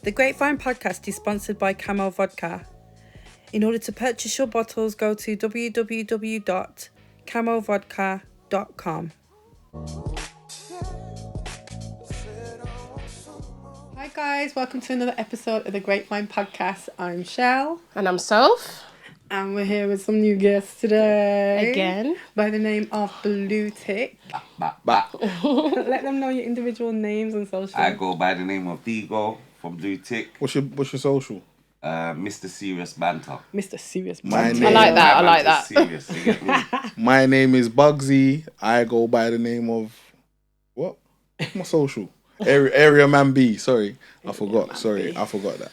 The Grapevine Podcast is sponsored by Camel Vodka. In order to purchase your bottles, go to www.camelvodka.com. Hi guys, welcome to another episode of the Grapevine Podcast. I'm Shell. And I'm Soph. And we're here with some new guests today. Again. By the name of Blue Tick. Let them know your individual names and social. I go by the name of Digo from Blue Tick. What's your social? Mr. Serious Banter. Mr. Serious My Banter. name- I like My that. banter's Serious, you get me? My name is Bugsy. I go by the name of what? My social. Area Man B. Sorry, I forgot. I forgot that.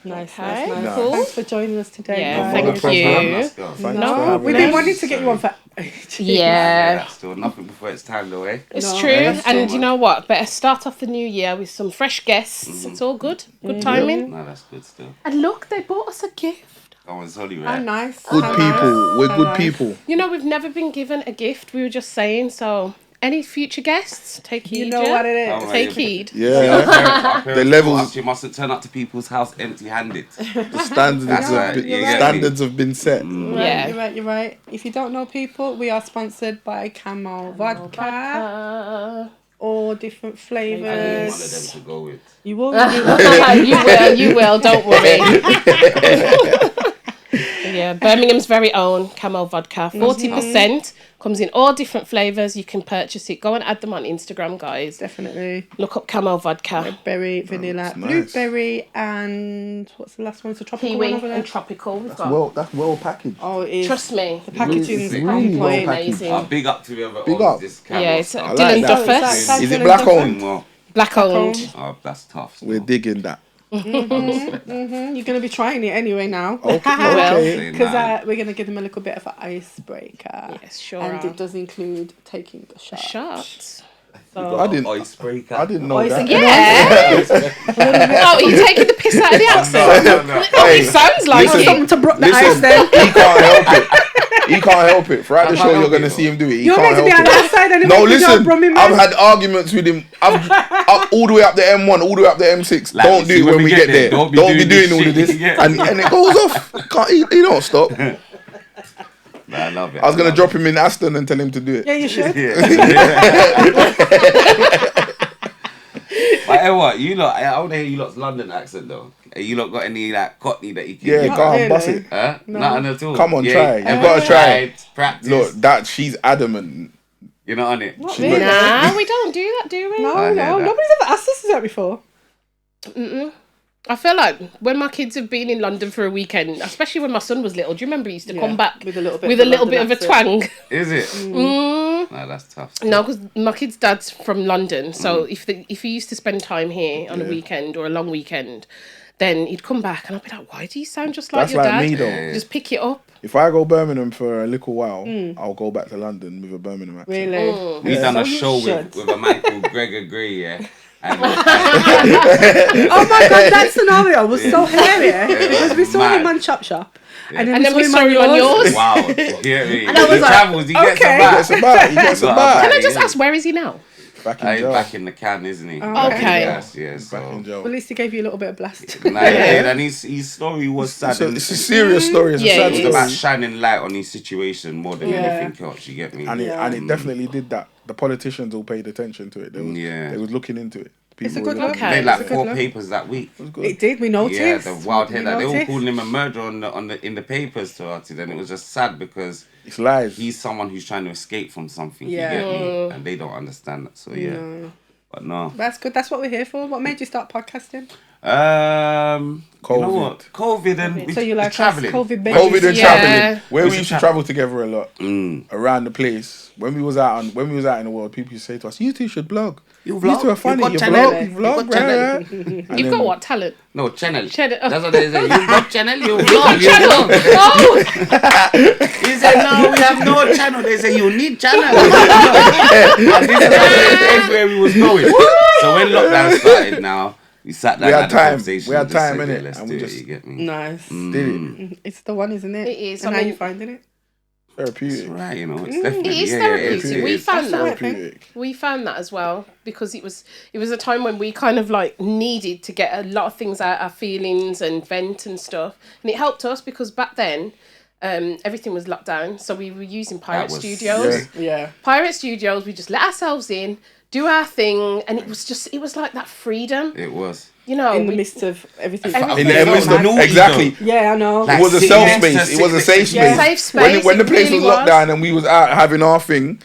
Nice. Cool. Thanks for joining us today. Yeah, guys. thank you. Let's go. Thanks No, for having we've us. been wanting to get you on for ages. Yeah. Still nothing before it's time though, eh? It's No, true. that's And so you know what? Better start off the new year with some fresh guests. It's all good. Good timing. No, that's good still. And look, they bought us a gift. Go on, sorry, How right? nice. Good How people. nice. We're How good nice. people. You know, we've never been given a gift. We were just saying. So, any future guests, take heed. You know what it is. Alright. Take heed. Yeah. The levels- You mustn't turn up to people's house empty-handed. The standards That's right, have you been, get standards have been set. Yeah. You're right. If you don't know people, we are sponsored by Camel Vodka. All different I need one of them flavours. to go with. You will. You will. Don't worry. Yeah, Birmingham's very own Camel Vodka. 40%. Comes in all different flavours. You can purchase it. Go and add them on Instagram, guys. Definitely. Look up Camel Vodka. Berry, vanilla, That's nice. blueberry, and what's the last one? It's a tropical one Kiwi over there. and tropical. We've got. That's well packaged. Oh, it is. Trust me. The packaging's Really on well point. packaged. Amazing. Big up to whoever Big owns up. this camera. Yeah, it's stuff. Dylan like that. Duffus. It's Is it Dylan black Duffus. owned? Well, Black owned. oh, that's tough. still. We're digging that. You're going to be trying it anyway now. Okay. Well. okay. Because Nah. we're going to give them a little bit of an icebreaker. Yes, sure. And are. it does include taking the shot. Shots. I didn't. Icebreaker. I didn't know Oh, it's that. Yeah. Oh, are you taking the piss out of the accent? No. Oh, it sounds like listen. it. Something to brook the ice Listen, then. he can't help it. He can't help it. Throughout the I show, can't you're help gonna it, see him do it. He You're can't meant to help be on it. that side anyway. No, 'cause you're listen. from him, I've man. had arguments with him. Up all the way up the M1, all the way up the M6. Like, Don't do see, it when we get there. Don't Don't be be doing doing all this of this, shit. Yeah. and it goes off. He don't stop. Nah, I love it. I was gonna drop him in Aston and tell him to do it. Yeah, you should. But hey, what you lot? I want to hear you lot's London accent though. You lot got any like Cockney that you can? Yeah, give? go on, really. bust it. Huh? No. Nothing at all. Come on, yeah, try. You've yeah, gotta try. Practice. Look, that she's adamant. You're not on it. Not She- really. Nah, we don't do that, do we? No, I hear no. that. Nobody's ever asked us that before. Mm-mm. I feel like when my kids have been in London for a weekend, especially when my son was little, do you remember he used to Yeah, come back with a little bit with of a little London bit of a accent. twang? Is it? Mm. No, that's tough. No, because my kid's dad's from London, so if he used to spend time here on a weekend or a long weekend, then he'd come back and I'd be like, why do you sound just like That's your like dad? me though. Yeah. Just pick it up. If I go Birmingham for a little while, I'll go back to London with a Birmingham accent. Really? We done a So you show should. with a man called Gregor Gray, yeah. And, Oh my god, that scenario was so hilarious because we saw him mad. on Chop Shop, And then we saw him on yours. Wow, you hear me? And I was He like, travels, he gets okay. a back. He gets a Got a back. Can I back. just ask, where is he now? Back in He's jail. back in the can, isn't he? Okay. Yes, yes. Back in So. jail. Well, at least he gave you a little bit of blast. Nah, yeah, and his story was sad. So and it's a serious story. It's Yeah, a sad it it's is. about story. shining light on his situation more than Yeah. anything else. You get me? And it definitely did that. The politicians all paid attention to it. They was looking into it. It's a People good were look. looking Okay. Made like It's a good 4 look. papers that week. It was good. It did. We noticed. Yeah, the wild We head. They were noticed. calling him a murderer in the papers to us, and it was just sad because It's lies. he's someone who's trying to escape from something. Yeah. You get me? And they don't understand that. So yeah, but no. That's good. That's what we're here for. What made you start podcasting? You know COVID. what? COVID and So you like us, traveling. COVID babies? COVID and Yeah. traveling. Where We we used should to travel together a lot Mm. around the place. When we was out in the world, people used to say to us, "You two should vlog. You You vlog? two are funny. got You channel? vlog. You You vlog. got channel? Right? And You've then- got what talent? No, channel. Channel. That's what they say. You got channel, you vlog. You Channel. vlog. Oh, He said, no, we have no channel. They say, you need channel. And this is where we was going. So when lockdown started now, we sat down We had had a time. conversation We had and just time, said, innit? yeah, let's And do we it, just- you get me? Nice. Did it? It's the one, isn't it? It is. And I how mean- you finding it? Therapeutic. Right, you know, it's definitely It is yeah, therapeutic. it is. We found That's the right that. thing. Therapeutic. We found that as well because it was a time when we kind of like needed to get a lot of things out, our feelings and vent and stuff, and it helped us because back then everything was locked down, so we were using Pirate was Studios. sick. Yeah. Pirate Studios, we just let ourselves in, do our thing, and it was like that freedom, It was. you know. In the midst of everything. Everything. In the midst of Naughty, exactly. though. Yeah, I know. Like, It was a sit safe next to space. It was a safe space. Yeah. Safe space, When the it place really was locked was. down and we was out having our thing,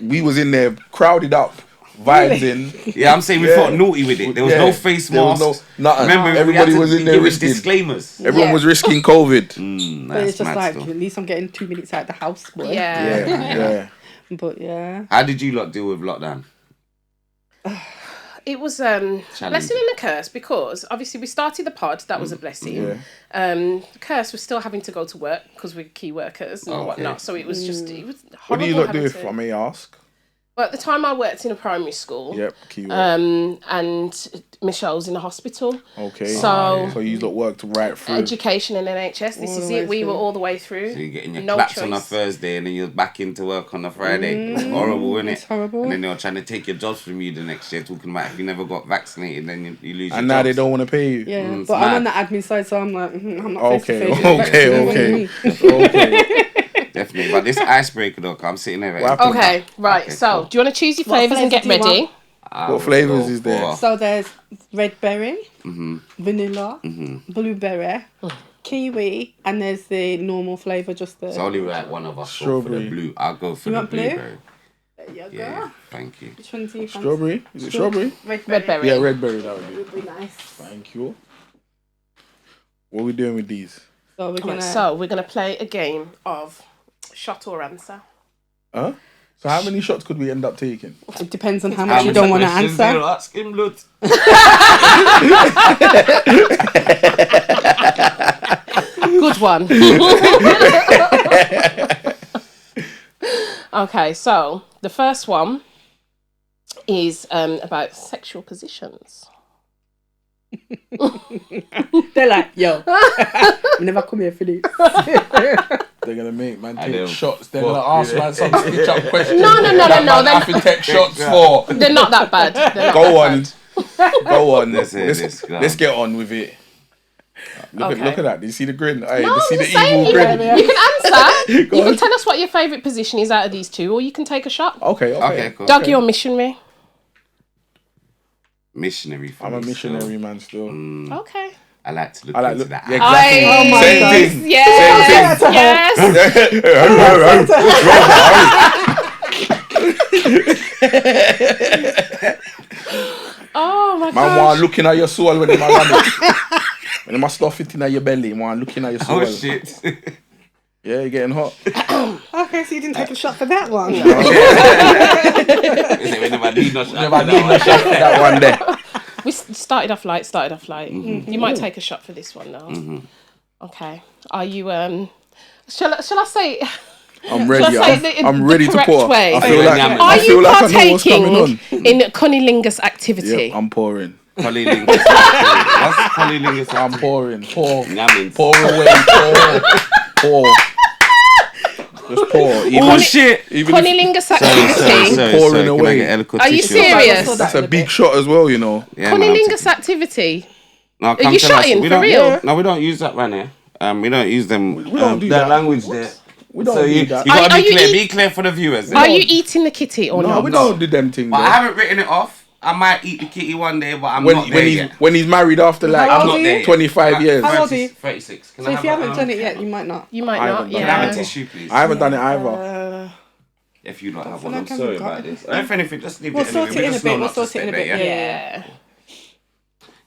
we was in there crowded up, vibes in. Yeah, I'm saying we Yeah. felt naughty with it. There was Yeah. no face There was masks. no nothing. Remember, Everybody we had was to in there give risking. disclaimers. Everyone Yeah. was risking COVID. But That's it's just mad like, still. at least I'm getting 2 minutes out of the house, boy. Yeah. Yeah. But yeah. How did you lot deal with lockdown? It was blessing and a curse because obviously we started the pod. That was a blessing. Yeah. The curse was still having to go to work because we're key workers and Okay. whatnot. So it was just it was horrible. What do you lot do, having if I may ask? Well, at the time I worked in a primary school. Yep, keyword. And Michelle's in a hospital. Okay. So- So you lot worked right through. Education and NHS. This All is the it. way We were through. all the way through. So you're getting your No claps on a choice. Thursday and then you're back into work on a Friday. It's horrible, isn't it? It's horrible. And then they're trying to take your jobs from you the next year, talking about if you never got vaccinated, then you lose your And now they jobs. don't want to pay you. Yeah, it's but I'm mad. on the admin side, so I'm like, I'm not Okay, face to okay. Definitely. But this icebreaker, though, I'm sitting there. What happened? Okay, right. Okay, so cool. do you want to choose your What flavours and flavour get do you ready? want? What flavours is there? So there's red berry, vanilla, blueberry, kiwi, and there's the normal flavour, just the. It's only right one of us go for the Strawberry. blue. I'll go for You the want blue? blueberry. There you go. Yeah, thank you. Which one do you fancy? Strawberry? Is it strawberry? Red Red berry. Yeah, red berry. That would be. Would be nice. Thank you. What are we doing with these? So we're gonna. Right, so we're gonna play a game of shot or answer. Huh? So how many shots could we end up taking? It depends on how much you don't want to answer. Ask him, look. Good one. Okay, so the first one is about sexual positions. They're like, yo, we never come here for this. They're gonna make man I take know. shots. They're Fuck, gonna ask yeah. man some stitch up questions. No. that man Then have to take shots for. they're not that bad. They're not Go that on. bad. Go on. Let's hear this, Let's, go let's on. get on with it. Look Okay. at that. Do you see the grin? Hey, No, do you see I'm the just saying, evil grin? you can answer. You Go can on. tell us what your favourite position is out of these two, or you can take a shot. Okay. Okay, cool. Doggy or missionary? Missionary for I'm a me missionary still. man still. Okay. I like to look I like into look. that. Yeah, eye. exactly. Oh my Same God. thing. Yes. Same Yes. Oh my Man want gosh. looking at your soul when they run it. When they must stuff it in your belly, man looking at your soul. Oh shit. Yeah, you're getting hot. Okay, so you didn't take a shot for that one. Is it when never need no shot? Never need no shot for that one there. We started off light. You might take a shot for this one now. Okay. Are you shall I say I'm ready. Shall I say I'm the ready to correct pour. way? I feel like Are Are I you feel like I know what's coming on. partaking in cunnilingus activity? Yep, I'm pouring. Polylingus. What's polylingus? I'm pouring. Pour. Yamming. Pour away. Pour. Just pour. Oh shit. Even if Cunnilingus activity. Pouring Can I away. get eloquent Are you tissue? serious? that's a big shot as well, you know. Yeah, man, I'm Cunnilingus activity. No, Are you shotting for real? No, we don't use that right here. We don't use them. We don't do that that. language there. We don't So do you that. gotta Are be you clear. eat- Be clear for the viewers. Are you eating the kitty or No, not? we don't do them things. But I though. haven't written it off. I might eat the kitty one day, but I'm not there yet. when he's married after like How I'm old not are there you? yet. 25 years. How old are you? 36. Can So I if you have haven't done it yet, you might not. You might I not. haven't done Can I have Yeah. a tissue, please? I haven't done it either. If you don't have feel one, I'm like I sorry haven't about got this. it. If anything, just leave We'll it anyway. sort it in a just bit, know we'll not to sort it in a spend bit, Yeah.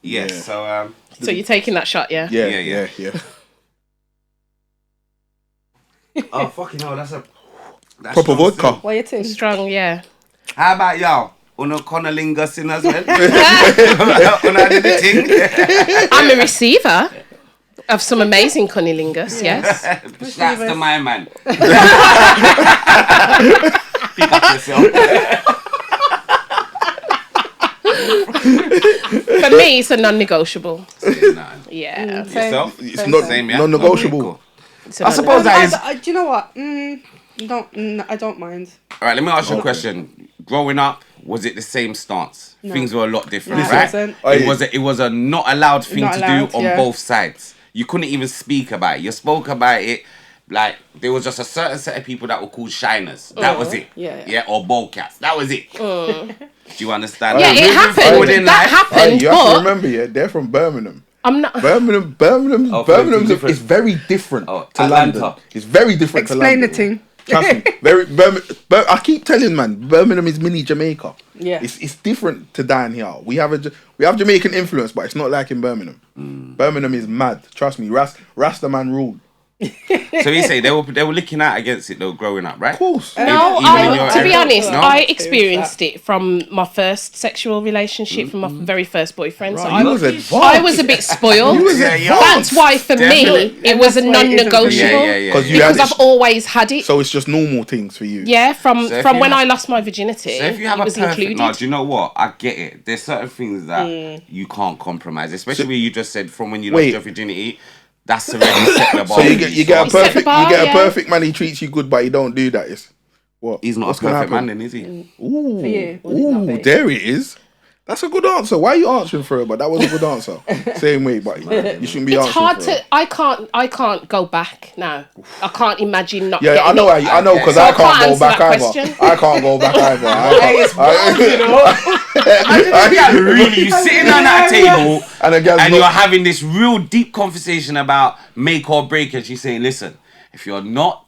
Yes, Yeah. so So you're taking that shot, yeah? Yeah. oh fucking hell, that's Proper strong vodka. still. What are you think? Strong, yeah. How about y'all? Uno cunnilingus in as well. Uno did the thing. I'm a receiver of some amazing cunnilingus, yes. Shouts to my man. Pick up yourself. For me, it's a non-negotiable. Yeah. Yourself? It's not Same, yeah? non-negotiable. Okay, cool. It's a I suppose that is. Do you know what? I don't mind. All right, let me ask you a question. Growing up, was it the same stance? No. Things were a lot different, No, it right? wasn't. It was a not allowed thing Not to allowed, do on yeah. both sides. You couldn't even speak about it. You spoke about it like there was just a certain set of people that were called shiners. That was it. Yeah. Or bowcats. That was it. Do you understand? Yeah, Moving it happened. forward in That life- happened, You have to but remember, yeah, they're from Birmingham. I'm not. Birmingham's different. is very different to Atlanta. London. It's very different Explain to the London. thing. Trust me. I keep telling man, Birmingham is mini Jamaica. Yeah. It's different to down here. We have Jamaican influence, but it's not like in Birmingham. Birmingham is mad. Trust me. Rasta man ruled. So you say they were looking out against it though, growing up, right? Of course. No, Even in your to be area? honest, No? I experienced it from my first sexual relationship, from my very first boyfriend. So You was advanced. I was a bit spoiled. You was Yeah, advanced. yeah. That's why for Definitely. me it was a And that's why it isn't non-negotiable. Yeah. Because you Because had I've it, always had it. so it's just normal things for you. Yeah, from So if from you when have- I lost my virginity, So if you have it a was perfect, included. no, do you know what? I get it. There's certain things that you can't compromise, especially when you just said from when you lost Wait. your virginity. That's already set the bar. So you get a set the perfect bar, a yeah. perfect man. He treats you good, but he don't do that. It's what? He's not What's a gonna perfect man, happen? then, is he? Ooh, For you, would it not be? there it is. That's a good answer. Why are you answering for it? But that was a good answer. Same way, but you shouldn't be It's answering hard for to. it. I can't go back now. I can't imagine not. Yeah, getting I know. it. I know because So I I can't can't go answer back that either. question. I can't go back either. Really, you sitting down at a table And again, and you're having this real deep conversation about make or break, and she's saying, "Listen, if you're not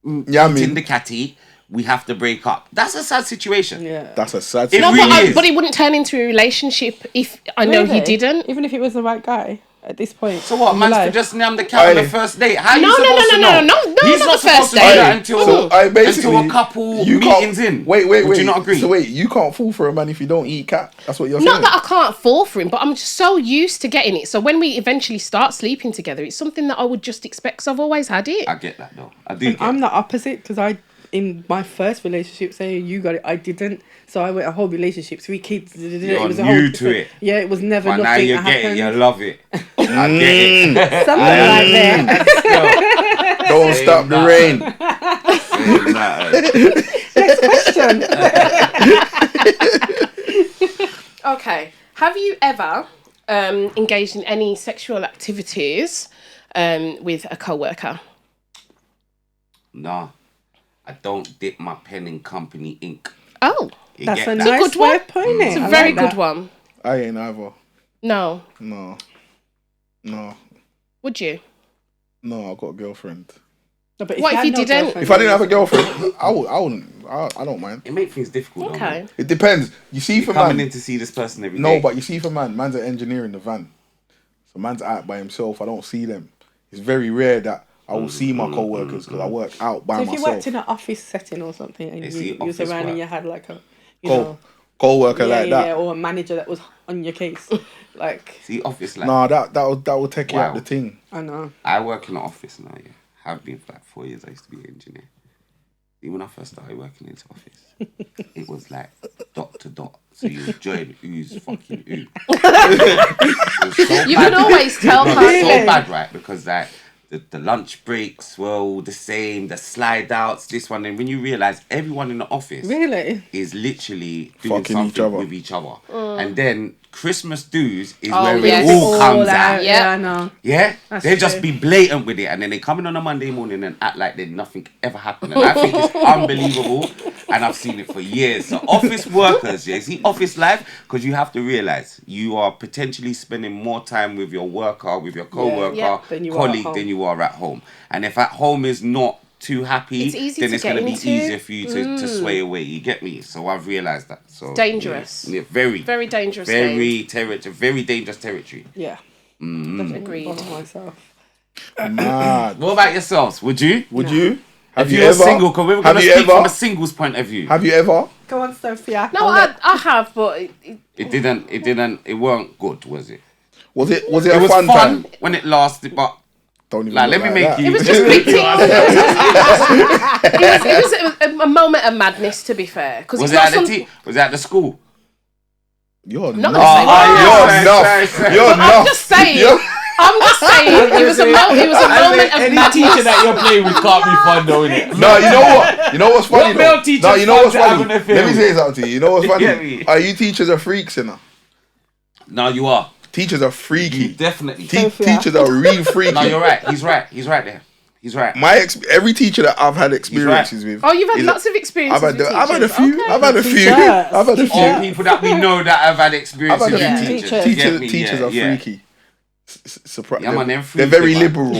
yeah, I eating mean, the catty, we have to break up." That's a sad situation. Yeah. that's a sad. It No, really but, is. but it wouldn't turn into a relationship if I know he Really? didn't. Even if he was the right guy at this point. So what? in Man's to life. just name the cat on the Aye. first date. How are No, you no, supposed to no, know? no, He's not not the supposed first to do date. that until So I basically until a couple you meetings can't, in. Wait. Would you not agree? So wait, you can't fall for a man if you don't eat cat. That's what you're Not saying. that I can't fall for him, but I'm just so used to getting it. So when we eventually start sleeping together, it's something that I would just expect because I've always had it. I get that though. I do. Get I'm it. the opposite because in my first relationship, saying you got it, I didn't. So I went a whole relationship, 3 kids. You're it was a new whole, to it. Yeah, it was never But now nothing you that get it. happened. You love it. I get it. Something like that. Don't stop the rain. Okay. Have you ever engaged in any sexual activities with a coworker? Nah, I don't dip my pen in company ink. Oh, You That's get a that? nice good one. way of putting it. it's a I very like good that. one. I ain't either. No, No. would you? No, I got a girlfriend. No, but What if had you no didn't? girlfriend, If I didn't have a you- girlfriend, I wouldn't. I don't mind. It makes things difficult. Though, Okay. man. It depends. You see, for Coming man, in to see this person every day. no, but you see, for man's an engineer in the van. So man's out by himself. I don't see them. It's very rare that I will see my co-workers because I work out by So if you myself. worked in an office setting or something and It's you the was office around and work. you had like a, you know, co-worker yeah, like yeah, that. yeah, or a manager that was on your case, like See, office like Nah, that will take you Wow. out the thing. I know. I work in an office now. Yeah, have been for like 4 years. I used to be an engineer. See, when I first started working in this office, it was like dot to dot. So you join who's fucking who. You can always tell, No, can't it's you? so bad, right? Because like the lunch breaks were all the same, the slide outs, this one, and when you realise everyone in the office Really? is literally doing Fucking each something other. with each other. And then Christmas dues is Oh, where yes. it all comes out. Yeah. Yeah, I know. Yeah, That's they just true. be blatant with it, and then they come in on a Monday morning and act like nothing ever happened. And I think it's unbelievable, and I've seen it for years. So office workers, yeah, see office life, because you have to realize you are potentially spending more time with your worker, with your co-worker, Yeah. Than you are at colleague home. than you are at home. And if at home is not too happy, It's easy then to it's going to get be into. easier for you to sway away. You get me? So I've realized that. So Dangerous. yeah, very, Very dangerous game. very dangerous territory. Yeah. Agreed. Bother myself. Mad. What about yourselves? Would you? Would you? If you were single, because we were going to speak from a singles point of view. Have you ever? Go on, Sophia. No, I have, but It weren't good, was it? Was it It a was fun fun time? when it lasted, but Don't even like, look let me make that. you. it was just big things. it was a moment of madness, to be fair. Because Was it's it not at the some, was it at the school? You're Not nuff. the same. You're nuff. You're I'm nuff. just saying. You're- I'm just saying, it was a moment of Any madness. teacher that you're playing with can't be fun, though, innit? No, you know what? You know what's funny What male though? teacher's No, you know fun what's to have funny? an affair Let me with? say something to you. You know what's Get funny? me? Are you teachers are freaks, you know? No, you are. Teachers are freaky. Definitely. Teachers are real freaky. No, you're right. He's right. He's right there. He's right. Every teacher that I've had experiences with. Oh, you've had is- lots of experiences with teachers. I've had a few. Okay. I've had a few. Teachers. I've had a All few. people that we know that have had experience I've with had a few. teachers. You get me? Teachers are Yeah. freaky. Surprise. Yeah, man, they're them freaky, very man. liberal.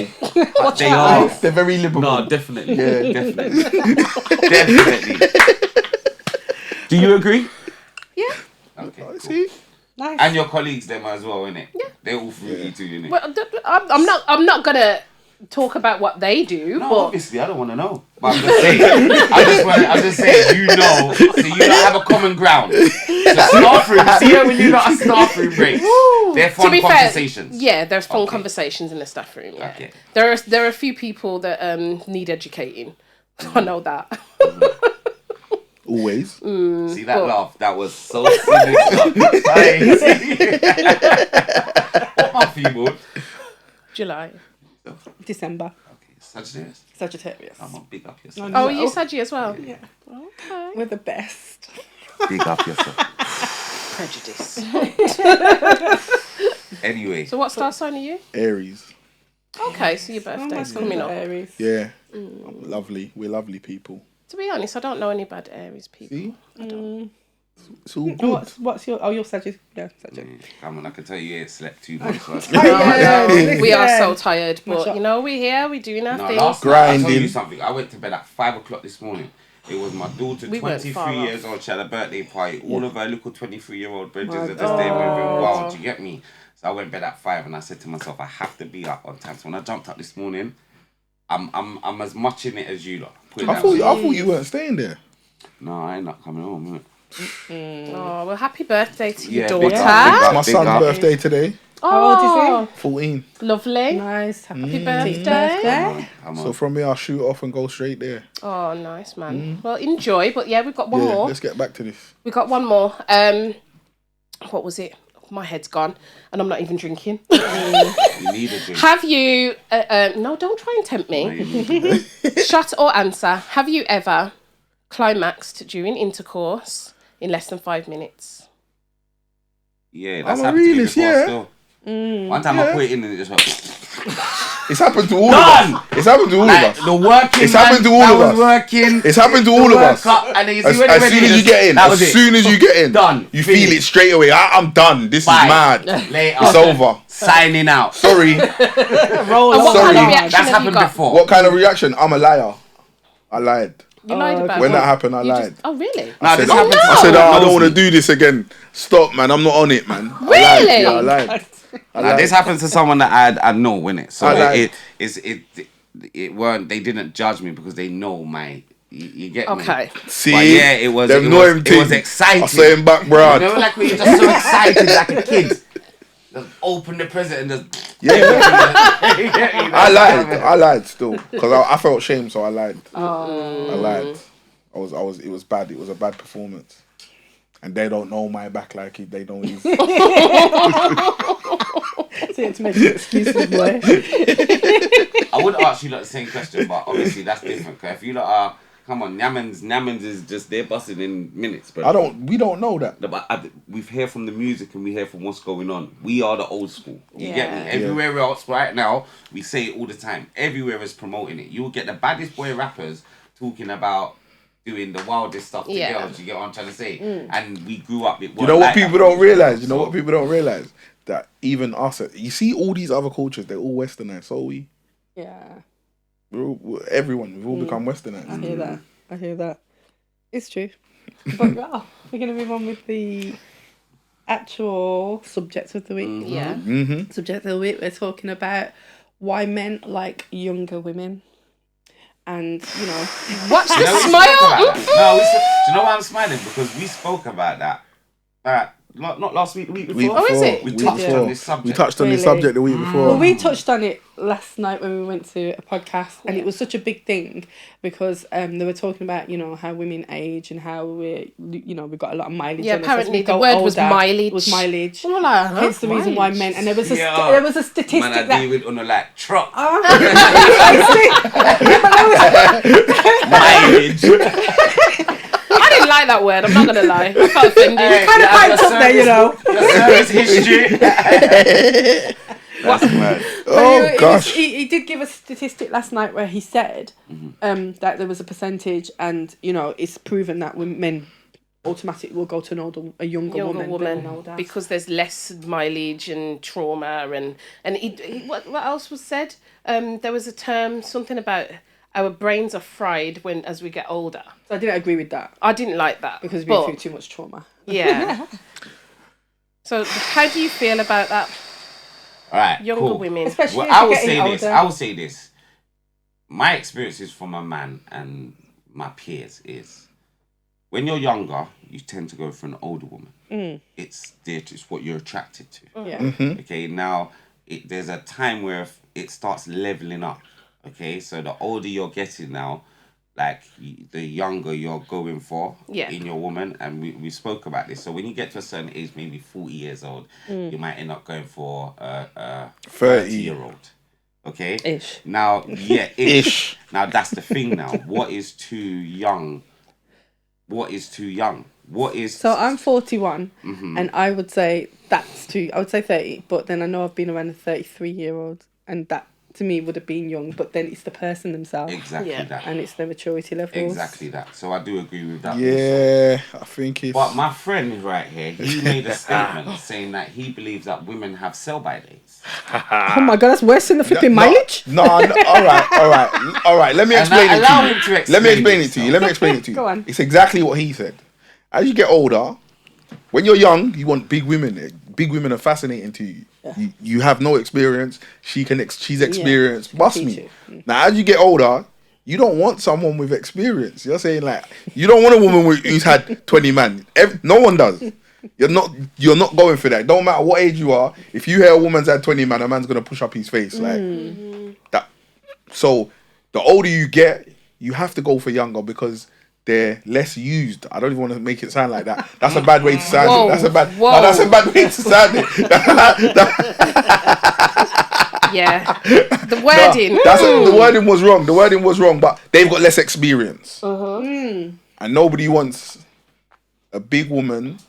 They are. They're very liberal. No, definitely. Yeah. Definitely. Definitely. Do you agree? Yeah. Okay. Cool. See? Nice. And your colleagues, them as well, innit? Yeah. They're all freaky too, innit? Well, I'm not gonna talk about what they do, No, but obviously, I don't want to know. But I'm just saying. I'm just saying, you know, so you don't have a common ground. So staff room, see how when you lot are staff room breaks, they're fun to be conversations. fair, yeah, there's fun Okay. conversations in the staff room. Yeah. Okay. There are a few people that need educating. I know that. Always. See that But- laugh? That was so cynical. What month are you born? July. December. Okay, Sagittarius. Sagittarius. Come on, big up yourself. Oh, Oh, no. are you Saggy as well? Yeah. Okay. We're the best. Big up yourself. Prejudice. Anyway, So what star sign are you? Aries. Okay, so your Oh, my birthday's son's coming an up. Aries. Yeah. Lovely. We're lovely people. To be honest, I don't know any bad Aries people. See? Mm. It's all And good. what's your? Oh, you're Sagittarius. Yeah, Sagittarius. come on, I can tell you ain't slept too much. Right? Yeah. We are so tired, My but shot. you know, we're here, we're doing our No, thing. last night, I told Grinding. you something. I went to bed at 5 o'clock this morning. It was my daughter, We weren't 23 far years off. old. She had a birthday party. All of her little 23-year-old bridges My are just there moving God. wild. Do you get me? So I went to bed at 5 and I said to myself, I have to be up on time. So when I jumped up this morning, I'm as much in it as you lot. Put it I that thought way. you weren't staying there. No, I ain't not coming home. Innit? Oh, well, happy birthday to your Yeah, daughter. big up, big up. My son's up. birthday today. How old is he? 14. Lovely. Nice. Happy birthday. birthday. Come So on. from here, I'll shoot off and go straight there. Oh, nice, man. Well, enjoy. But yeah, we've got one Yeah, more. let's get back to this. We got one more. What was it? My head's gone, and I'm not even drinking. You need a drink. Have you? No, don't try and tempt No, me. you need a drink. Shut or answer. Have you ever climaxed during intercourse in less than 5 minutes? Yeah, that's I'm a happened to me realist, before yeah. still. One time I put it in and it just went... It's happened to all Done! of us. It's happened to all Like, of us. the working It's happened to all that of was us. working. It's happened to all of us. And then you see As when soon as you get in, that was as it. soon as you get in, Done. you Finished. feel it straight away. I'm done. This Bye. is mad. Later. It's over. Signing out. Sorry. Roll And what Sorry. kind of reaction That's have you happened got? before. What kind of reaction? I'm a liar. I lied. You lied about When what? that happened, I You lied. just- oh, really? No, I this said, happened to I someone said, that I don't knows want to me. do this again. Stop, man. I'm not on it, man. I lied. Really? Yeah, I lied. I Now, lied. this happens to someone that I know, innit? So I lied. it weren't. They didn't judge me because they know my. You get me? Okay. See, But yeah, it was. them It know was, him it thing. was exciting. I saw him back, bro. Remember, like when you're just so excited, like a kid. Just open the present and just. Yeah, I lied. I I lied still because I felt shame, so I lied. I lied. It was bad. It was a bad performance, and they don't know my back like they don't even. So you have to make an excuse for the boy. I would ask you like the same question, but obviously that's different. Cause if you lot are, come on, Nyamans is just they're busting in minutes, bro. We don't know that. No, but we hear from the music and we hear from what's going on. We are the old school. You get me? Yeah. Everywhere else right now, we say it all the time. Everywhere is promoting it. You'll get the baddest boy rappers talking about doing the wildest stuff to Yeah. girls. You get what I'm trying to say? And we grew up. It You know what like people that. don't realize? You know So- what people don't realize? That even us, you see all these other cultures, they're all westernized. So we, Yeah, everyone, we've all become westernized. I hear that. I hear that. It's true. But we're going to move on with the actual subject of the week. Yeah. Mm-hmm. Subject of the week, we're talking about why men like younger women. And, you know, Watch You the know, we spoke smile. about that. No, do you know why I'm smiling? Because we spoke about that not last week, the week before. Week Oh, is before, it? We week touched before. on this subject. We touched on this Really? subject the week before. Well, we touched on it last night when we went to a podcast, and it was such a big thing because they were talking about, you know, how women age and how we've got a lot of mileage. Yeah, on us as apparently we the go word was older. mileage. Was mileage. And we're like, huh? Hence the reason why Mileage? men, and there was a Yeah. there was a statistic Man, I that. deal with on a like truck. Mileage. I didn't like that word. I'm not gonna lie. I felt offended. Kind of piped up there, you know. Your service history. That's mad. Oh gosh. He did give a statistic last night where he said that there was a percentage, and you know it's proven that men automatically will go to a younger woman than an older. Because there's less mileage and trauma and what else was said? There was a term, something about our brains are fried as we get older. So I didn't agree with that I didn't like that because we've been through too much trauma. Yeah. So how do you feel about that? All right. Younger cool. women. Especially Well, if I you're will getting say older. this. I will say this. My experiences from a man and my peers is when you're younger, you tend to go for an older woman. It's what you're attracted to. Yeah. Okay, now there's a time where it starts leveling up. Okay, so the older you're getting now, like the younger you're going for in your woman, and we spoke about this. So when you get to a certain age, maybe 40 years old, you might end up going for a 30-year-old. Okay? Ish. Now, yeah, ish. Ish. Now, that's the thing now. What is too young? What is too young? What is... So I'm 41, and I would say that's too... I would say 30, but then I know I've been around a 33-year-old, and that, to me, would have been young, but then it's the person themselves. Exactly that. And it's their maturity levels. Exactly that. So I do agree with that. Yeah, I think it's. But my friend right here, he made a statement saying that he believes that women have sell-by dates. Oh my God, that's worse than the flipping mileage? No, all right. Let me explain it allow to him you. to Let explain me explain it it, to you. Let me explain it to you. Go on. It's exactly what he said. As you get older, when you're young, you want big women. Big women are fascinating to you. Yeah. You have no experience. She's experienced. Yeah, Bust me. Now, as you get older, you don't want someone with experience. You're saying like you don't want a woman who's had 20 men. No one does. You're not going for that. Don't matter what age you are. If you hear a woman's had 20 men, a man's gonna push up his face like that. So the older you get, you have to go for younger because they're less used. I don't even want to make it sound like that. That's a bad way to sound it. That's a bad way to sound it. Yeah. The wording. The wording was wrong. The wording was wrong, but they've got less experience. And nobody wants a big woman.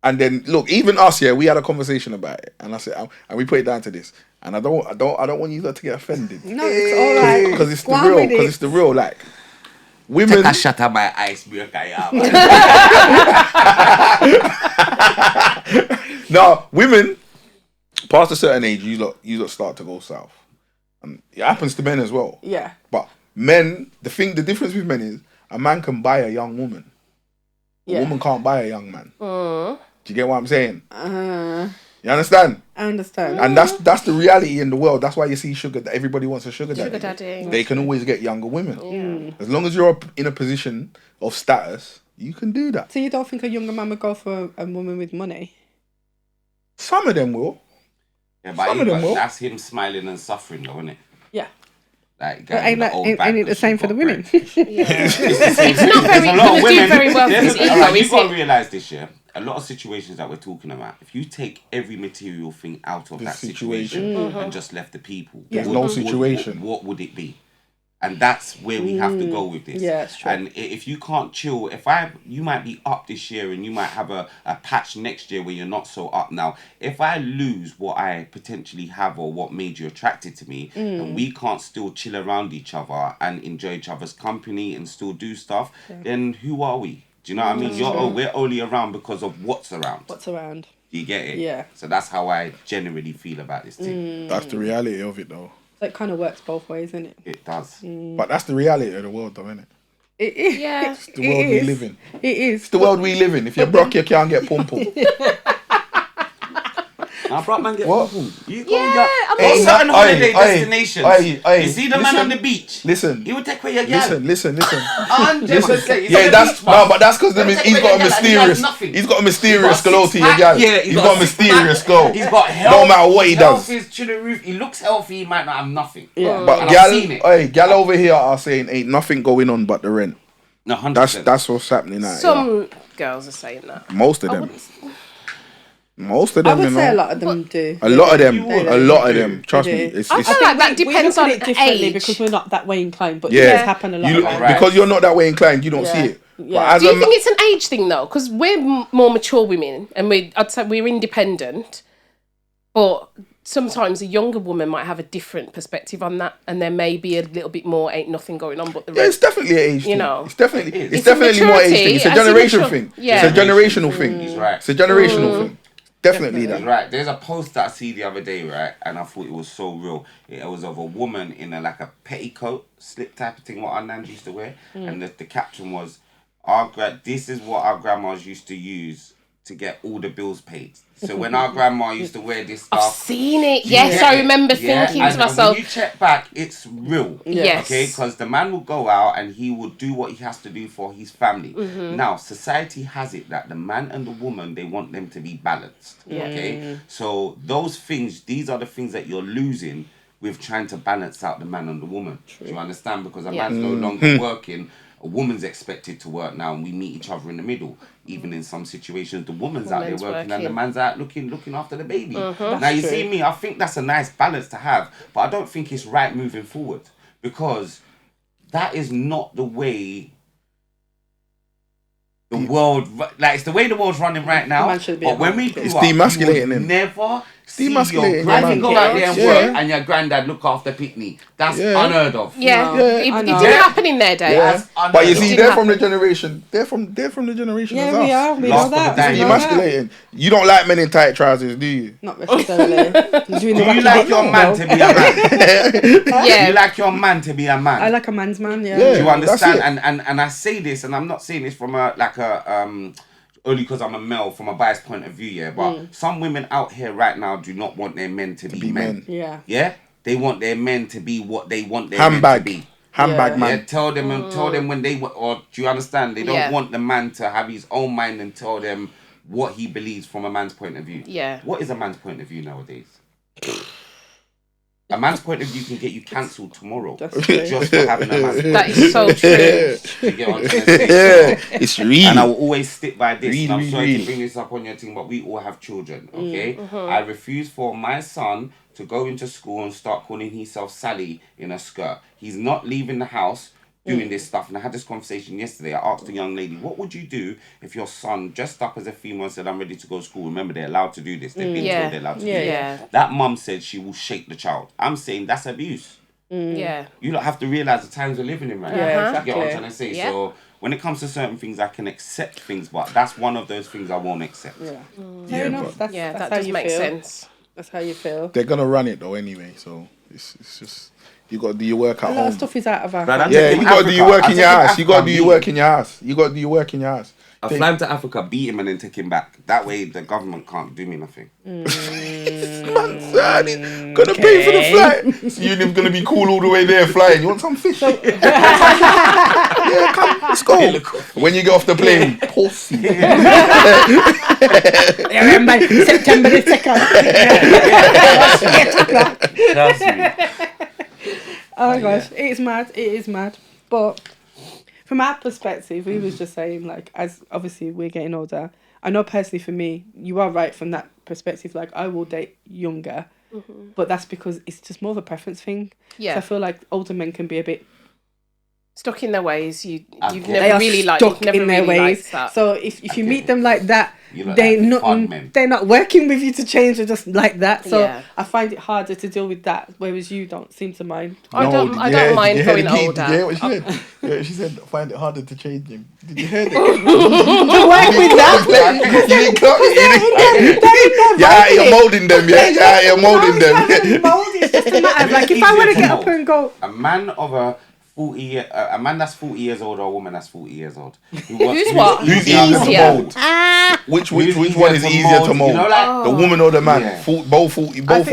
And then look, even us, we had a conversation about it, and I said, and we put it down to this. And I don't want you to get offended. No, it's all right. Because it's the real. Because it's the real. Like women. Take a shot at my icebreaker, yeah. No, women past a certain age, you lot start to go south, and it happens to men as well. Yeah. But men, the difference with men is a man can buy a young woman. A woman can't buy a young man. Do you get what I'm saying? You understand? I understand. And that's the reality in the world. That's why you see everybody wants a sugar daddy. Sugar daddy. They can always get younger women. As long as you're in a position of status, you can do that. So you don't think a younger man would go for a woman with money? Some of them will. Yeah, but that's him smiling and suffering, though, isn't it? Yeah. Like, But ain't it the same for the women? It's not very, There's do very well for his ego, you've is got to it? realise this, a lot of situations that we're talking about, if you take every material thing out of that situation and just left the people, There's no situation. What would it be? And that's where we have to go with this. Yeah, it's true. And if you can't chill, you might be up this year and you might have a patch next year where you're not so up. Now, if I lose what I potentially have or what made you attracted to me, and we can't still chill around each other and enjoy each other's company and still do stuff, then who are we? Do you know what I mean? We're only around because of what's around. What's around? Do you get it? Yeah. So that's how I generally feel about this thing. That's the reality of it, though. So it kind of works both ways, isn't it? It does. But that's the reality of the world, though, isn't it? It is. Yeah. It's the world we live in. It is. It's the world we live in. If you're broke, you can't get pum pum. I brought man get What? You go certain holiday destinations. You see the man on the beach. Listen. He would take away your gal. Listen. 100%. Yeah, but that's because he's got a mysterious. He's got a mysterious glow to your gal. Yeah, he's got a mysterious glow. He's got health. No matter what he does. Health is to the roof. He looks healthy. He might not have nothing. Yeah. But gal over here are saying ain't nothing going on but the rent. No, 100%. That's what's happening now. Some girls are saying that. Most of them. Most of them, I would say a lot of them do. A lot of them. Trust me. I feel like that depends on it differently age. because we're not that way inclined, but Yeah. it does happen a lot. Because you're not that way inclined, you don't see it. Yeah. But Do you think it's an age thing though? Because we're more mature women, and I'd say we're independent, but sometimes a younger woman might have a different perspective on that, and there may be a little bit more ain't nothing going on but the rest. it's definitely an age thing. You know. It's definitely a more age maturity, thing. It's a as you generation mature- thing. Yeah. It's a generational thing. He's right. It's a generational thing. Definitely that. He's right. There's a post that I see the other day, right, and I thought it was so real. It was of a woman in a petticoat slip type of thing, what our nans used to wear, and the caption was, "This is what our grandmas used to use to get all the bills paid." So when our grandma used to wear this I've stuff, seen it. Yes, I remember thinking to myself, when you check back, it's real. Yes. Okay, because the man will go out and he will do what he has to do for his family. Now, society has it that the man and the woman, they want them to be balanced. Okay, so these are the things that you're losing with trying to balance out the man and the woman. Do you understand? Because a man's no longer working. A woman's expected to work now, and we meet each other in the middle. Even in some situations, the woman's out there working and the man's out looking after the baby. Now you see me, I think that's a nice balance to have, but I don't think it's right moving forward, because that is not the way the world, it's the way the world's running right now. But when we grew up, demasculating him. Never see your Demasculating granddad go out there and Yeah. work and your granddad look after picnic. That's unheard of. it didn't happen in their day. Yeah. But you see, Didn't they're from the happen. generation. They're from the generation Yeah, as us. we are. We Last know of that. the day. We know that. Demasculating. You don't like men in tight trousers, do you? Not necessarily. Do you like your man to be a man? Yeah. You like your man to be a man? I like a man's man. Yeah. Yeah. Do you understand? That's And I say this, and I'm not saying this from only because I'm a male from a biased point of view, yeah. But some women out here right now do not want their men to be men. Yeah. Yeah, they want their men to be what they want their men to be. Handbag man. Yeah, tell them when they or do you understand? They don't want the man to have his own mind and tell them what he believes from a man's point of view. Yeah. What is a man's point of view nowadays? A man's point of view can get you cancelled tomorrow just for having a man's That is so true. You get what I'm trying to say? So, It's real. and I will always stick by this. Real, and I'm real, sorry real. to bring this up on your team, but we all have children, okay? I refuse for my son to go into school and start calling himself Sally in a skirt. He's not leaving the house doing this stuff. And I had this conversation yesterday. I asked a young lady, what would you do if your son dressed up as a female and said, I'm ready to go to school? Remember, they're allowed to do this. They've been told they're allowed to do this. Yeah. That mum said she will shake the child. I'm saying that's abuse. Yeah. You don't have to realise the times we're living in right now. Yeah, You get what I'm exactly. trying to say? Yeah. So when it comes to certain things, I can accept things, but that's one of those things I won't accept. Yeah. Fair enough. That's That how does you make feel. sense. That's how you feel. They're gonna run it though anyway, so it's just you gotta do your work at A lot of home. stuff is out of our Right, hands. Yeah, taking you gotta do your Africa. work I'm in your taking house. You gotta do your Africa, work in your house. You gotta do your work in your house. I fly him to Africa, beat him, and then take him back. That way, the government can't do me nothing. Gonna pay for the flight. So you're gonna be cool all the way there flying. You want some fish? Yeah, come, let's go. When you get off the plane, pussy. I remember September the 2nd. Trust me. Oh my gosh, it is mad. It is mad. But from our perspective, we was just saying, like, as obviously we're getting older, I know personally for me, you are right from that perspective. Like, I will date younger, but that's because it's just more of a preference thing. Yeah. So I feel like older men can be a bit Stuck in their ways. You've They never are really liked. stuck You've never in their really ways. liked that. So if you get meet it. them like that, You look they're like not fun men. they're not working with you to change. They're just like that. So Yeah. I find it harder to deal with that. Whereas you don't seem to mind. I don't mind going older. Did you hear what she said? Yeah, she said, find it harder to change him. Did you hear that? To work with that. You didn't clock it. Yeah, you're molding them. You're molding them. Mold. It's just a matter of like if I want to get up and go. A man of a a man that's 40 years old or a woman that's 40 years old. Who's what? Who's Easier. easier to mold? Which one is easier to mold? You know, like The woman or the man? Yeah. Both 40 years old.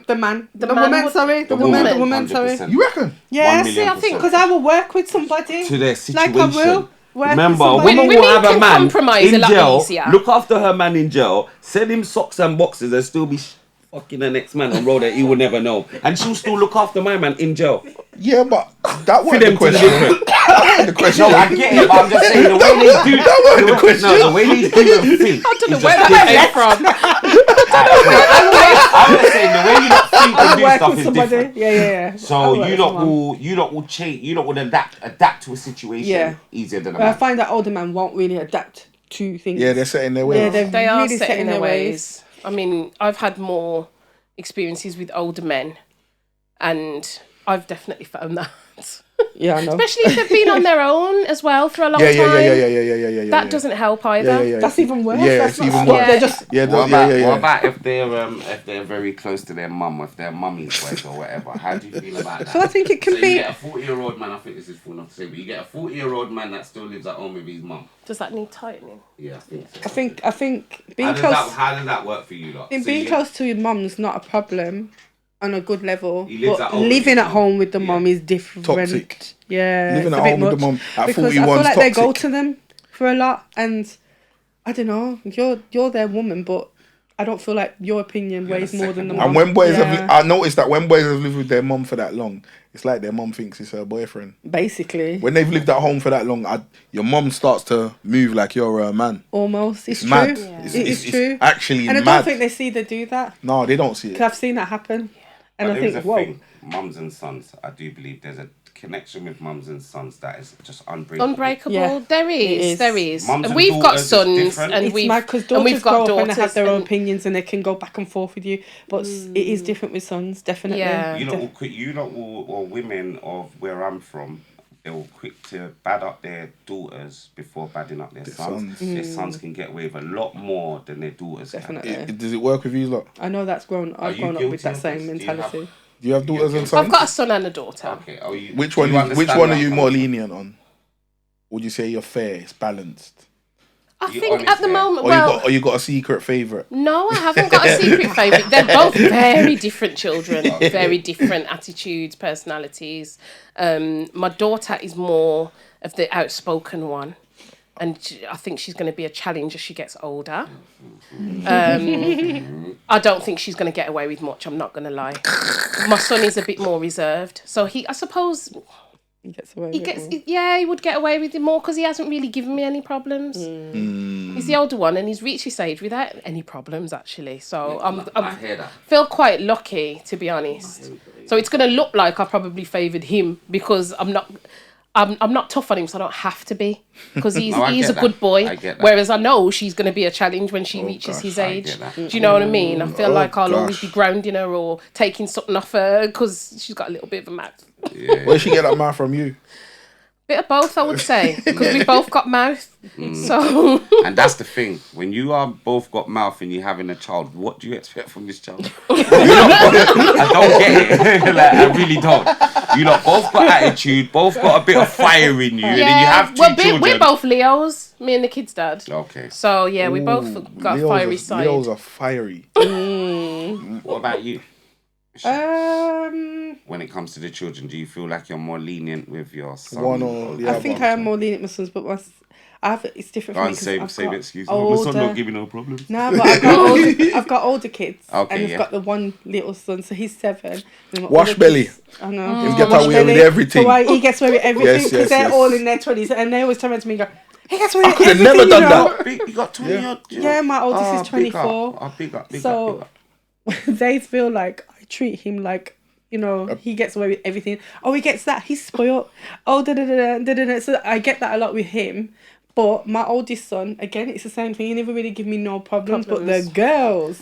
The man. The man woman, would- sorry. The woman, sorry. 100%. You reckon? Yeah, 1 see, I think because I will work with somebody. To their Like situation. I will work Remember, with a somebody. woman Women will have a can man compromise a in lot jail, easier. look after her man in jail, send him socks and boxes and still be fucking the next man on road that he will never know. And she'll still look after my man in jail. Yeah, but that wasn't them the to be question. different. That wasn't the question. No, I get it, but I'm just saying the way they do That wasn't the question. No, the way they do the thing. I don't know is where just that different. came from. I'm just saying the way you don't think I and will do work stuff with is somebody. different. Yeah. I So will work with someone. you lot will change, you lot will adapt to a situation Yeah. easier than a But I man. find that older men won't really adapt to things. Yeah, they're set in their ways. Yeah, they're They are really set in their ways. I mean, I've had more experiences with older men, and I've definitely found that. Yeah, I know. Especially if they've been on their own as well for a long Yeah. time. That doesn't help either. Yeah. That's even worse. Yeah, That's it's not even smart. worse. They're just What about if they're very close to their mum, if they're mummy's wife or whatever? How do you feel about that? So I think it can So be. you get a 40-year-old man, I think this is full enough to say, but you get a 40-year-old man that still lives at home with his mum. Does that need tightening? Yeah, I think so. I think being How does, close. how does that work for you lot? So Being you- close to your mum's not a problem on a good level. He lives But at home with living his at mum. home with the Yeah. mum is different. Toxic. Yeah. Living it's at a bit home with the much. mum at Because 41 I feel like they go toxic. to them for a lot, and I don't know. You're their woman, but I don't feel like your opinion You're weighs the more than the second mum. And when boys Yeah. I noticed that when boys have lived with their mum for that long, it's like their mum thinks it's her boyfriend. Basically, When they've lived at home for that long, your mum starts to move like you're a man. almost it's Mad. true. Yeah. It is true. It's actually And I mad. don't think they see they do that. No, they don't see it. Because I've seen that happen, and But I there is think, a whoa. thing, mums and sons, I do believe there's a connection with mums and sons that is just unbreakable. Unbreakable. Yeah, There it is. is. There is. Mums And and we've got daughters is sons, different. and It's we've mad because and daughters we've got grow up daughters and they have their own and- opinions and they can go back and forth with you. But it is different with sons, definitely. Yeah. You lot will, or women of where I'm from, they will quick to bad up their daughters before badding up their sons. sons. Their sons can get away with a lot more than their daughters Definitely. can. Does it work with you lot? I know that's I've you grown up guilty with that of same this? Do you mentality. have- Do you have daughters and I've sons? I've got a son and a daughter. Okay. Oh, you, Which do one? you Which understand one are where you I'm more coming lenient on? Would you say you're fair? It's balanced. I You think honest at the there? moment, Or you got a secret favourite? no, I haven't got a secret favourite. They're both very different children, very different attitudes, personalities. My daughter is more of the outspoken one, and I think she's going to be a challenge as she gets older. I don't think she's going to get away with much, I'm not going to lie. My son is a bit more reserved, so I suppose He gets away he with gets, it. he would get away with it more because he hasn't really given me any problems. He's the older one and he's reached this age without any problems actually. So I hear that. feel quite lucky to be honest. So it's going to look like I probably favoured him because I'm not tough on him, so I don't have to be because he's No, I a get that. good boy. I get that. Whereas I know she's going to be a challenge when she reaches gosh, his I age. get that. Do you know what I mean? I feel like I'll always gosh. be grounding her or taking something off her because she's got a little bit of a mouth. Yeah. Where'd she get that mouth from you? Bit of both, I would say, because we both got mouth. So And that's the thing. When you are both got mouth and you're having a child, what do you expect from this child? I don't get it. Like, I really don't. You lot both got attitude, both got a bit of fire in you, and then you have two children. we're both Leos, me and the kid's dad. Okay. So yeah, we both got a fiery side. Leos are fiery. What about you? Um, When it comes to the children, do you feel like you're more lenient with your son? One or the I other. think I am more lenient with my sons, but it's different Go for me on, because save I've got excuse. Oh, my son older. don't give me no problems. No, but I've got older kids, Okay, and I've yeah. got the one little son, so he's 7. And my Wash older belly. kids- I know. He's get Wash away with belly. everything. So why he gets away with everything Yes, because yes, they're yes. all in their 20s, and they always turn around to me and go, "He gets away with could have everything." never done you know? that. You got 20 Yeah. odd. Yeah, my oldest is big up. 24. Oh, big up. So they feel like I treat him like, you know, he gets away with everything. Oh, he gets that. He's spoiled. Oh, da-da-da-da. So I get that a lot with him. But my oldest son, again, it's the same thing. He never really give me no problems. But the girls,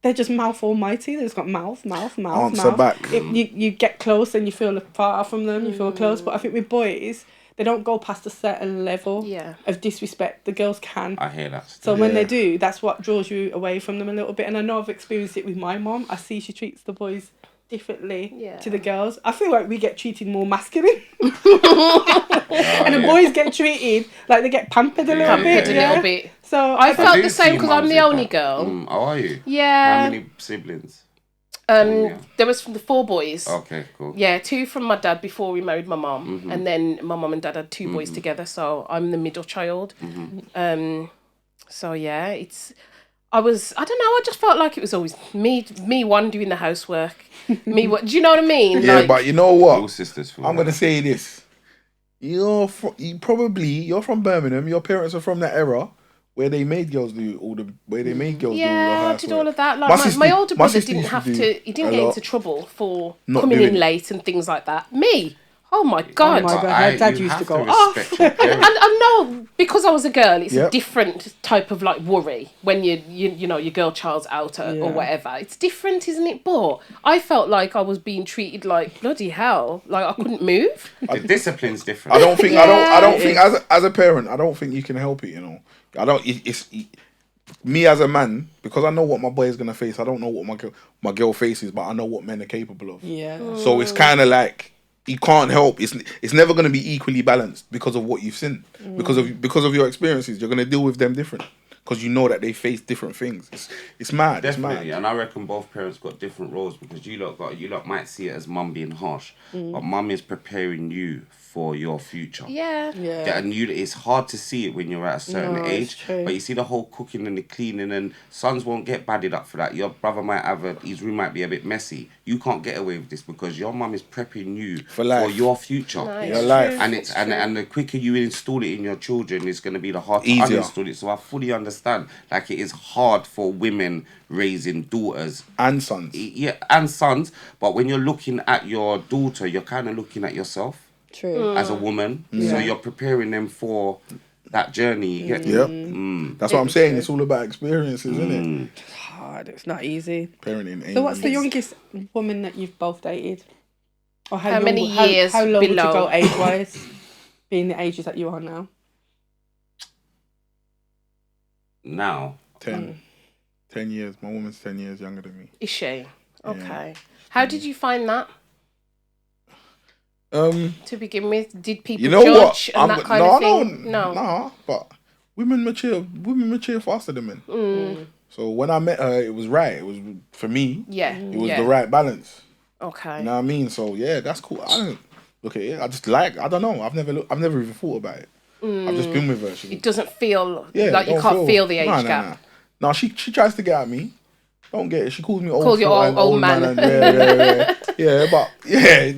they're just mouth almighty. They've just got mouth. Answer back. You get close and you feel far from them. You feel close. But I think with boys, they don't go past a certain level of disrespect. The girls can. I hear that. So when they Yeah. do, that's what draws you away from them a little bit. And I know I've experienced it with my mom. I see she treats the boys differently to the girls. I feel like we get treated more masculine. And the boys get treated like they get pampered a little bit. So I felt the same because I'm the only girl. How are you? Yeah. How many siblings? There was from the 4 boys. Okay, cool. Yeah, 2 from my dad before we married my mum, and then my mum and dad had 2 boys together. So I'm the middle child. So yeah, I don't know. I just felt like it was always me one doing the housework. Do you know what I mean? Yeah, like, but you know what? All sisters. I'm gonna say this. You're from Birmingham. Your parents are from that era where they made girls do all the I did all of that. Like my older brother didn't have to. He didn't get into trouble for coming in late and things like that. Me. Oh my god! Her dad used to go off. And I know because I was a girl, it's a different type of like worry when you know your girl child's out or whatever. It's different, isn't it? But I felt like I was being treated like bloody hell, like I couldn't move. The discipline's different. I don't think I don't think as a parent, I don't think you can help it. You know, it's me as a man, because I know what my boy is gonna face. I don't know what my girl faces, but I know what men are capable of. Yeah. So it's kind of like, you can't help. It's never going to be equally balanced because of what you've seen, because of your experiences. You're going to deal with them different because you know that they face different things. It's mad. Definitely, it's mad. And I reckon both parents got different roles, because you lot might see it as mum being harsh, but mum is preparing you for your future. Yeah. And it's hard to see it when you're at a certain age, but you see the whole cooking and the cleaning, and sons won't get badded up for that. Your brother might his room might be a bit messy. You can't get away with this because your mum is prepping you for your future. Nice. Your life. And and the quicker you install it in your children, it's going to be the harder to uninstall it. So I fully understand. Like, it is hard for women raising daughters and sons. Yeah, and sons. But when you're looking at your daughter, you're kind of looking at yourself. True. As a woman, so you're preparing them for that journey. You get That's what I'm saying. It's all about experiences, isn't it? It's hard. It's not easy. Parenting. So, what's the youngest woman that you've both dated? Or how many years How low would you below? go age-wise, being the ages that you are now? Now 10 years. My woman's 10 years younger than me. Is she? Okay. How did you find that? To begin with, did people judge and that kind of thing? No, but women mature faster than men. So when I met her, it was right. It was, for me, it was the right balance. Okay. You know what I mean? So yeah, that's cool. I don't look at it. I just I don't know. I've never even thought about it. I've just been with her. It doesn't feel like you can't feel the age gap. No, she tries to get at me. Don't get it. She calls me old. Call you old man. Yeah, but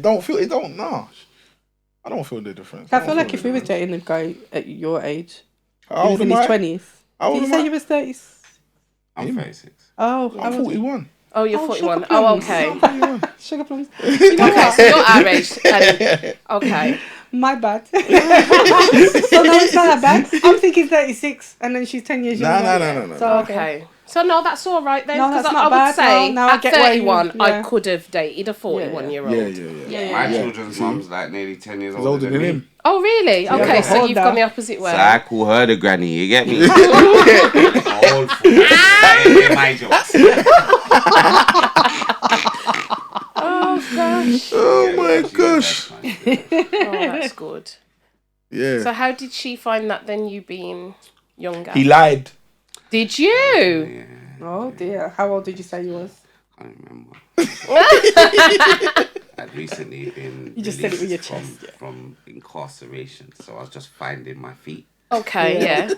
don't feel it. I don't feel the difference. I feel like if we were dating a guy at your age, how old in his 20s. Did you say you were 30? I'm 36. Oh, I'm 41. Oh, you're 41. Oh, okay. Sugar plums. Okay, so you're our age. Okay. My bad. So no, it's not that bad. I'm thinking 36, and then she's 10 years younger. No. So, okay. So no, that's all right then. No, that's not I would bad. say No, I at get why you- 31, I could have dated a 41-year-old. Yeah. My children's mum's like nearly 10 years He's older than him. Oh, really? Okay, so you've gone the opposite way. So I call her the granny, you get me? Old fool. They're my jokes. Oh, gosh. Oh my gosh. Oh, that's good. Yeah. So how did she find that then, you being younger? He lied. Did you? Oh dear. How old did you say you was? I can't remember. I'd recently been You just said it with your chest. from incarceration, so I was just finding my feet. Okay, yeah.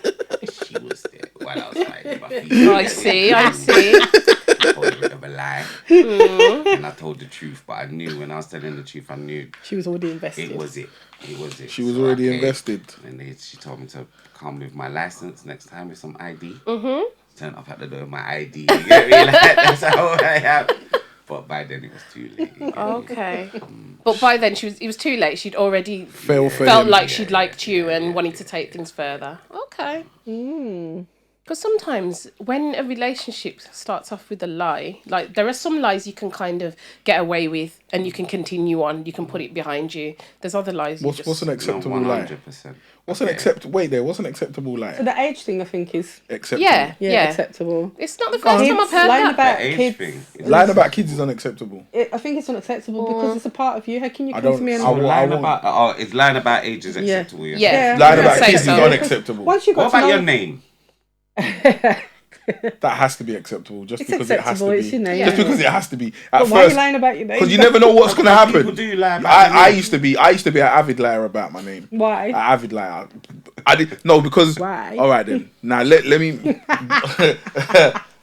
She was there while I was finding my feet. I see. I told a bit of a lie. And I told the truth, but I knew when I was telling the truth, I knew She was already invested. it was it. She was already invested. And she told me to come with my license next time with some ID. Turn up at the door with my ID. You get me? Like, that's how I am. But by then it was too late. Okay. But by then it was too late. She'd already Felt like she'd liked you and wanted to take things further. Okay. Because sometimes when a relationship starts off with a lie, like there are some lies you can kind of get away with and you can continue on, you can put it behind you. There's other lies. What's an acceptable lie? 100%. What's an acceptable lie? So the age thing, I think, is Acceptable. Yeah. acceptable. It's not the first time I've heard lying that. about The age kids. thing. Lying about kids is unacceptable. I think it's unacceptable because it's a part of you. How can you I come to don't- me and I Lying won't- about is lying about age is acceptable. Yeah. Yeah. Lying I'd about say kids is so. unacceptable. once you got What to about know, your name? That has to be acceptable just it's because it has acceptable. to It's your be. name. Just because it has to be. At But why are you first, lying about your name? because you never know what's gonna People happen. do lie about their I name. used to be an avid liar about my name. Why? An avid liar. I did no because. Why? All right then. Now let me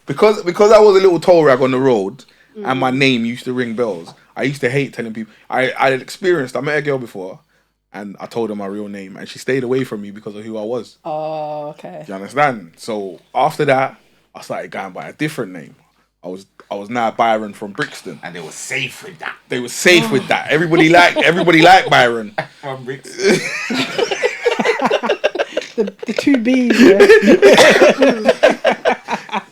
because I was a little toll rag on the road and my name used to ring bells. I used to hate telling people. I had experienced. I met a girl before, and I told her my real name, and she stayed away from me because of who I was. Oh, okay. Do you understand? So after that, I started going by a different name. I was now Byron from Brixton. And they were safe with that. They were safe with that. Everybody liked Byron. From Ricks. The two B's. Yeah.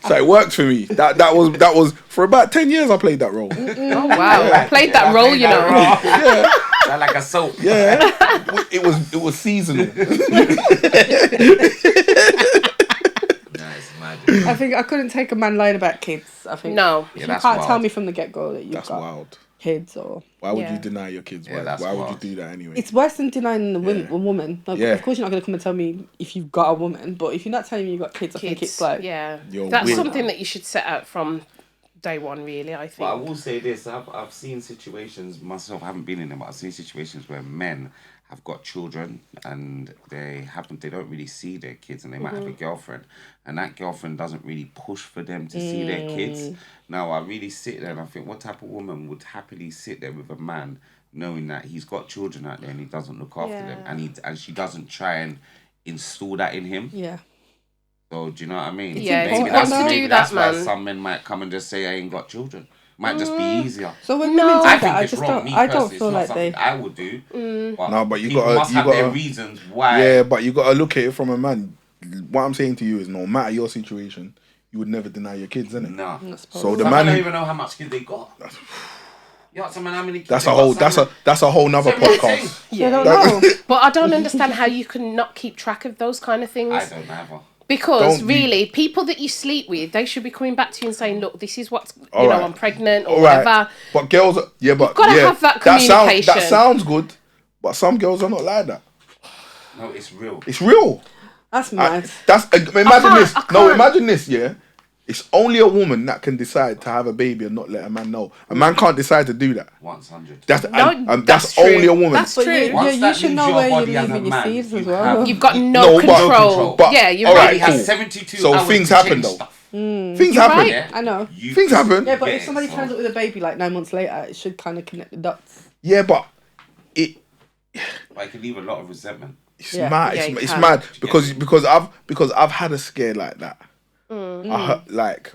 So it worked for me. That was for about 10 years I played that role. Oh wow, I played that role, you know. Yeah. Sound like a soap. Yeah. It was seasonal. Nice, mad. I think I couldn't take a man lying about kids. I think No. Yeah, you that's can't wild. tell me from the get go that you've That's got wild. kids or. Why would Yeah. you deny your kids? Yeah, Why that's would you wild. do that anyway? It's worse than denying a Yeah. woman. Like, Yeah. Of course, you're not going to come and tell me if you've got a woman, but if you're not telling me you've got kids, I think it's like. yeah. You're That's weird. something that you should set out from day one, really, I But I think. will say this: I've seen situations myself. I haven't been in them, but I've seen situations where men have got children and they don't really see their kids, and they might have a girlfriend, and that girlfriend doesn't really push for them to see their kids. Now I really sit there and I think, what type of woman would happily sit there with a man knowing that he's got children out there and he doesn't look after them, and she doesn't try and install that in him. Yeah. So do you know what I mean? Yeah, it's maybe important that's, to maybe do that's that, why man. some men might come and just say I ain't got children. Might just be easier. So when No. women do I that, think I it's just wrong. don't. Me I don't personally, feel it's not like something they. I would do. But No, but you people gotta- must you have their gotta- reasons why. Yeah, but you gotta look at it from a man. What I'm saying to you is, no matter your situation, you would never deny your kids, innit? No. So the Some man don't who, even know how much kids they got. You ask someone how many kids that's they a got, whole some that's a whole nother 17. podcast. I don't know. But I don't understand how you can not keep track of those kind of things. I don't either. Because Don't really, people that you sleep with, they should be coming back to you and saying, "Look, this is what's All right. I'm pregnant or All right, whatever." but girls, yeah, but gotta yeah, have that That communication. sounds good, but some girls are not like that. No, it's real. It's real. That's mad. Imagine this. I No, can't. imagine this. Yeah, it's only a woman that can decide to have a baby and not let a man know. A man can't decide to do that. 100. That's No, and that's that's only true. a woman. That's But true. you Once that should leaves know your where you're body as a leaving your man, seeds as you well. have- You've got No, no but- control. control. Yeah, you're All right. right, He has cool. 72 So hours things to happen, change though. stuff. Things You're happen. right. Yeah? I know. You- Things happen. Yeah, but if Yeah, somebody so- turns up with a baby like 9 months later, it should kind of connect the dots. Yeah, but it. I can leave a lot of resentment. It's Yeah. mad. Yeah, It's, you it's can. mad because I've had a scare like that. I heard, like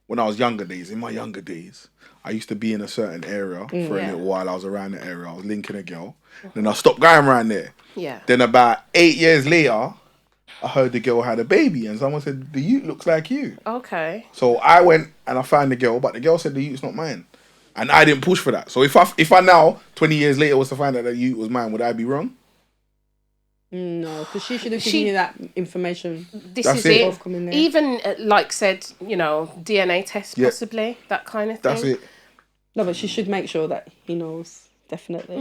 when I was younger days. In my younger days, I used to be in a certain area for a Yeah. little while. I was around the area. I was linking a girl. Then I stopped going around there. Yeah. Then about 8 years later, I heard the girl had a baby, and someone said the youth looks like you. Okay. So I went and I found the girl, but the girl said the youth's not mine, and I didn't push for that. So if I now 20 years later was to find out that youth was mine, would I be wrong? No, because she should have She- given you that information. This That's is it. it. Both come in there. Even like said, DNA test Yeah. possibly, that kind of thing. That's it. No, but she should make sure that he knows, definitely.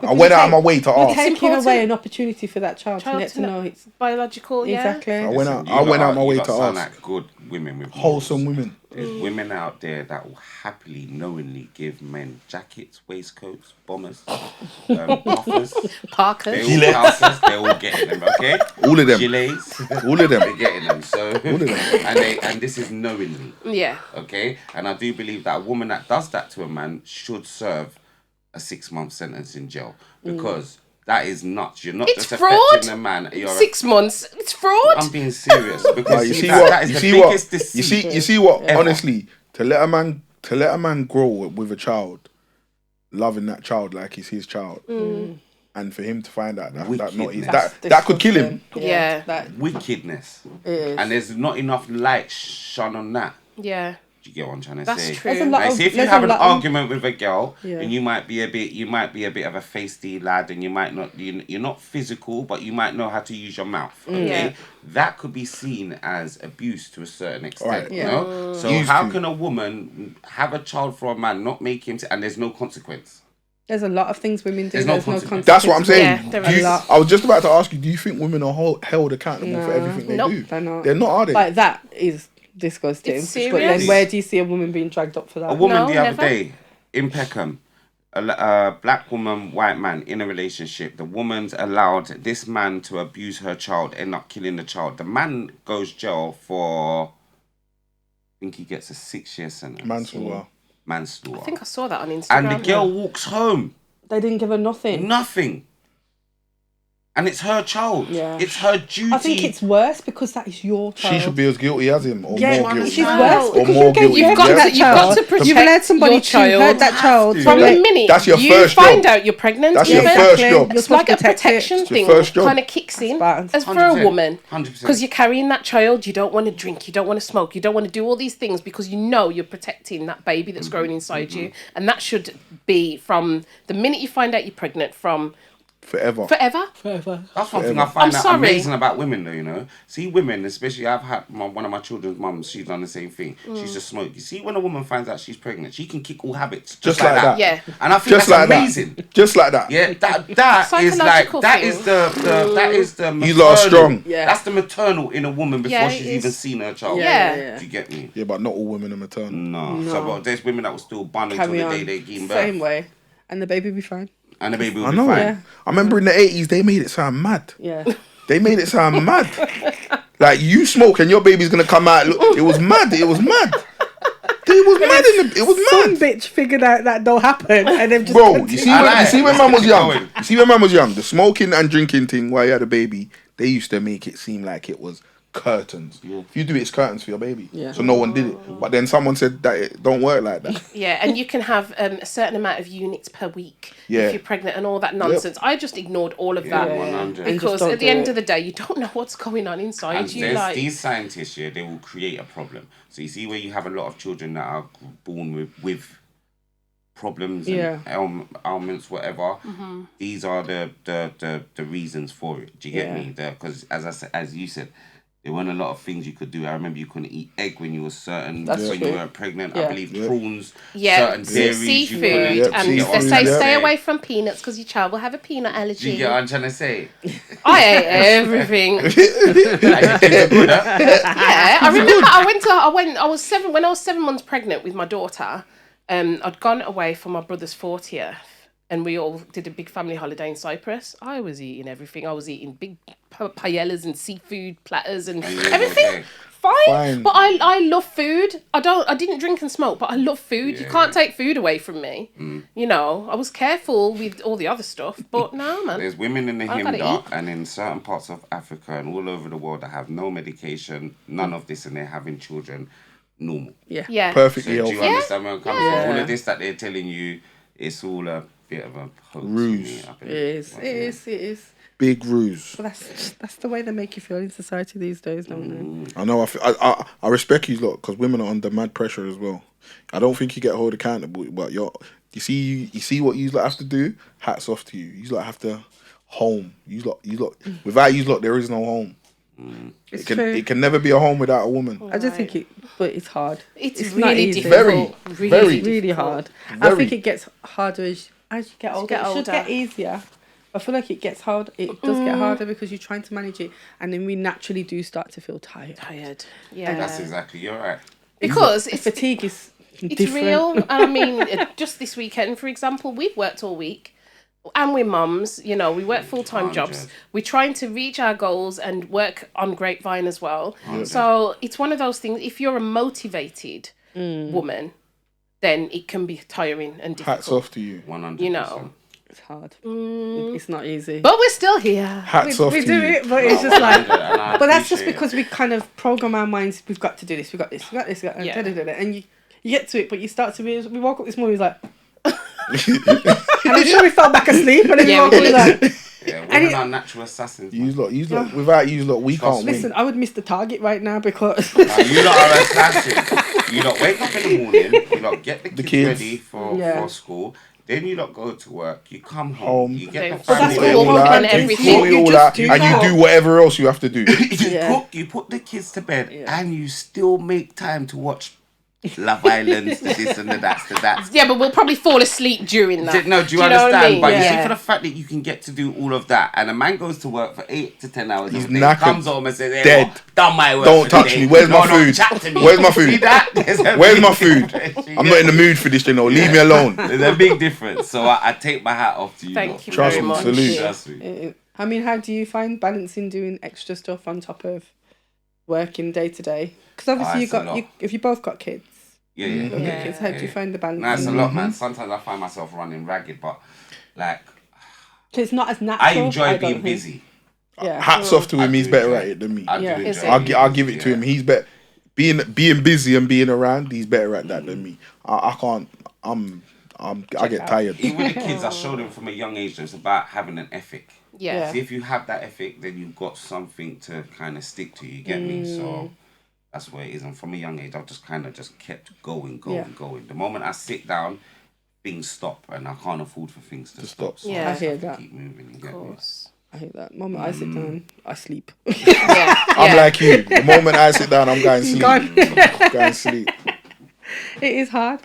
I went out of my way to You're ask. taking important. away an opportunity for that child to Child get to know it's Biological, yeah. exactly. I went out. You I went lot out my are- way you to lot sound ask. like good women with Wholesome morals. women. There's women out there that will happily, knowingly give men jackets, waistcoats, bombers, puffers. Parkers. They all houses, they're all getting them, okay? All of them. Gilets, All of they're them. getting them. So, All of them. and this is knowingly, Yeah. okay? And I do believe that a woman that does that to a man should serve a 6-month sentence in jail because that is nuts. You're not It's just fraud. affecting the man. You're 6 months. It's fraud. I'm being serious because You see that, what? that is You the see biggest what? deceit. You see what? ever. Honestly, to let a man grow with a child, loving that child like it's his child, and for him to find out that not his, Wickedness. that could kill him. Yeah. That Wickedness. is. And there's not enough light shone on that. Yeah. Do you get what I'm trying to That's say? true. There's a lot Like, of, see, if you there's have a an lot of- argument with a girl, Yeah. and you might be a bit of a feisty lad, and you might not, you're not physical, but you might know how to use your mouth. Okay, Yeah. that could be seen as abuse to a certain extent. Right. You Yeah. know, so Used how to. can a woman have a child for a man, not make him, and there's no consequence? There's a lot of things women do. There's no consequence. That's what I'm saying. Yeah, there Do you- is. I was just about to ask you, do you think women are held accountable for everything they Nope. do? They're not. They're not, are they? Like, that is disgusting. It's But then serious. where do you see a woman being dragged up for that? A woman No, the other never. day in Peckham, a black woman, white man in a relationship. The woman's allowed this man to abuse her child, end up killing the child. The man goes jail for, I think he gets a 6-year sentence. Manslaughter. Manslaughter. I think I saw that on Instagram. And the girl walks home. They didn't give her nothing. Nothing. And it's her child. Yeah. It's her duty. I think it's worse because that is your child. She should be as guilty as him, or Yeah, more guilty. she's Wow. worse Or because more you gave guilty. You've got Yeah. that to, you've got child. to protect You've allowed somebody your to child. hurt that child. From Yeah. the minute That's your you first find job. out you're pregnant, That's your even, first job. You're it's supposed like to a protect it. protection It's your thing first job. kind of kicks in. bad. As for a 100%. woman, 100%. because you're carrying that child, you don't want to drink, you don't want to smoke, you don't want to do all these things because you know you're protecting that baby that's growing inside you. And that should be from the minute you find out you're pregnant, from Forever. forever. That's one thing I find I'm that sorry. amazing about women, though. You know, see women, especially I've had one of my children's mums. She's done the same thing. She used to smoke. You see, when a woman finds out she's pregnant, she can kick all habits just like that. Yeah. And I think Just that's like amazing. that. Just like that. Yeah, that is like Psychological that thing. is the maternal. You lot are strong. Yeah. That's the maternal in a woman before Yeah, she's it even is. seen her child. Yeah. Do you get me? Yeah, but not all women are maternal. No. So but there's women that will still bun until Carry the on. day they give birth, Same way. And the baby will be fine. and the baby will I be know. fine. Yeah. I remember in the 80s, they made it sound mad. Yeah. They made it sound mad. Like, you smoke and your baby's going to come out. Look, it was mad. It was mad. It was mad. It was Some mad. bitch figured out that don't happen and they've just Bro, continued. you see, I when, like you see it. when man was Keep young? going. You see when man was young? The smoking and drinking thing while you had a baby, they used to make it seem like it was curtains. If you do it, it's curtains for your baby. Yeah. So no one did it. But then someone said that it don't work like that. Yeah, and you can have a certain amount of units per week Yeah. if you're pregnant and all that nonsense. I just ignored all of that. Yeah, 100. And just Because don't at the do end it. of the day, you don't know what's going on inside And you. there's Like, these scientists here, they will create a problem. So you see where you have a lot of children that are born with problems Yeah. and ailments, whatever. These are the reasons for it. Do you get Yeah. me? Because as you said, there weren't a lot of things you could do. I remember you couldn't eat egg when you were certain, That's when true. you were pregnant. Yeah. I believe prawns, yeah, certain dairies, you seafood, couldn't. Yeah, and Do you get what they I'm say trying to stay say? away from peanuts because your child will have a peanut Do you allergy. get what I'm trying to say? I ate everything. Like, it's good, huh? Yeah, I remember I was 7 when I was 7 months pregnant with my daughter. I'd gone away for my brother's 40th, and we all did a big family holiday in Cyprus. I was eating everything. I was eating big paellas and seafood platters and And you was everything. okay. Fine. But I love food. I didn't drink and smoke, but I love food. You can't take food away from me. You know, I was careful with all the other stuff, but no, man. There's women in the I gotta Himda eat. and in certain parts of Africa and all over the world that have no medication, none of this, and they're having children normal. Yeah. Yeah. So Perfectly do you healthy. understand where I'm coming from? Yeah. All of this that they're telling you, it's all a bit of a hoax. Ruse. It is. Big ruse. But that's the way they make you feel in society these days, don't they? I know. I respect you lot because women are under mad pressure as well. I don't think you get held accountable, but you see what you lot have to do. Hats off to you. You lot have to home. You lot. Without you lot, there is no home. It's It true. can never be a home without a woman. I just think but it's hard. It's not really easy. difficult. Very, really, Really difficult. hard. I Very. think it gets harder as you get older. get It should older. get easier. I feel like it gets hard. It does get harder because you're trying to manage it, and then we naturally do start to feel tired. Tired. Yeah. That's exactly, you're right. Because it's Fatigue is it's different. real. I mean, just this weekend, for example, we've worked all week. And we're mums, you know, we work full-time 100. jobs. We're trying to reach our goals and work on Grapevine as well. So it's one of those things, if you're a motivated woman, then it can be tiring and difficult. Hats off to you. 100%. You know. It's hard. It's not easy. But we're still here. Hats we off to do you. it, but it's just like. 100, and I But that's just appreciate because we kind of program our minds. We've got to do this. We've got this. We've got this. We've got Yeah. and you get to it, but you start to realize. We woke up this morning. It was like. And I'm sure we fell back asleep and then Yeah, we we woke did. up. Yeah, And women are natural assassins. You lot, without you lot, we Trust can't me. Listen, win. I would miss the target right now because You lot are assassins. You lot wake up in the morning, you lot get the kids kids. ready for school, then you lot go to work, you come home, you get the But family that's ready. all all and that, everything. sort it You all just out, do and that. you do whatever else you have to do. You Yeah. cook, you put the kids to bed, Yeah. and you still make time to watch Love Island, the this and the that. Yeah, but we'll probably fall asleep during that. No, do you know what I understand? mean? But you see, Yeah. for the fact that you can get to do all of that, and a man goes to work for 8 to 10 hours He's a day, knackered. comes home and says, "Hey, Dead. well, done my work. Don't for touch the me. day. Where's my No, food? chat to me. Where's my See food? that? There's a Where's big my food? difference. I'm not in the mood for this, you know. Leave me alone. There's a big difference. So I take my hat off to you. Thank lot. you Trust very me, much. salute. Trust me. I mean, how do you find balancing doing extra stuff on top of working day to day? Because obviously it's a lot. if you both got kids, Yeah. kids, how do you find the balance? No, it's a lot, man. Sometimes I find myself running ragged, but like It's not as natural. I enjoy don't being think. busy. Yeah. Hats off to him. I He's do better enjoy at it than me. I do Yeah. enjoy Is it? being I'll give it busy, to him. He's better being busy and being around. He's better at that than me. I can't. I get tired. Even with the kids, I show them from a young age that it's about having an ethic. Yeah. See, if you have that ethic, then you've got something to kind of stick to. You get me? So that's where it is. And from a young age, I've just kind of just kept going. The moment I sit down, things stop, and I can't afford for things to stop. So Yeah. I hear that. keep moving. You get me? I hate that. Moment I sit down, I sleep. Yeah. I'm like you. The moment I sit down, I'm going to sleep. Gone. Going to sleep. It is hard,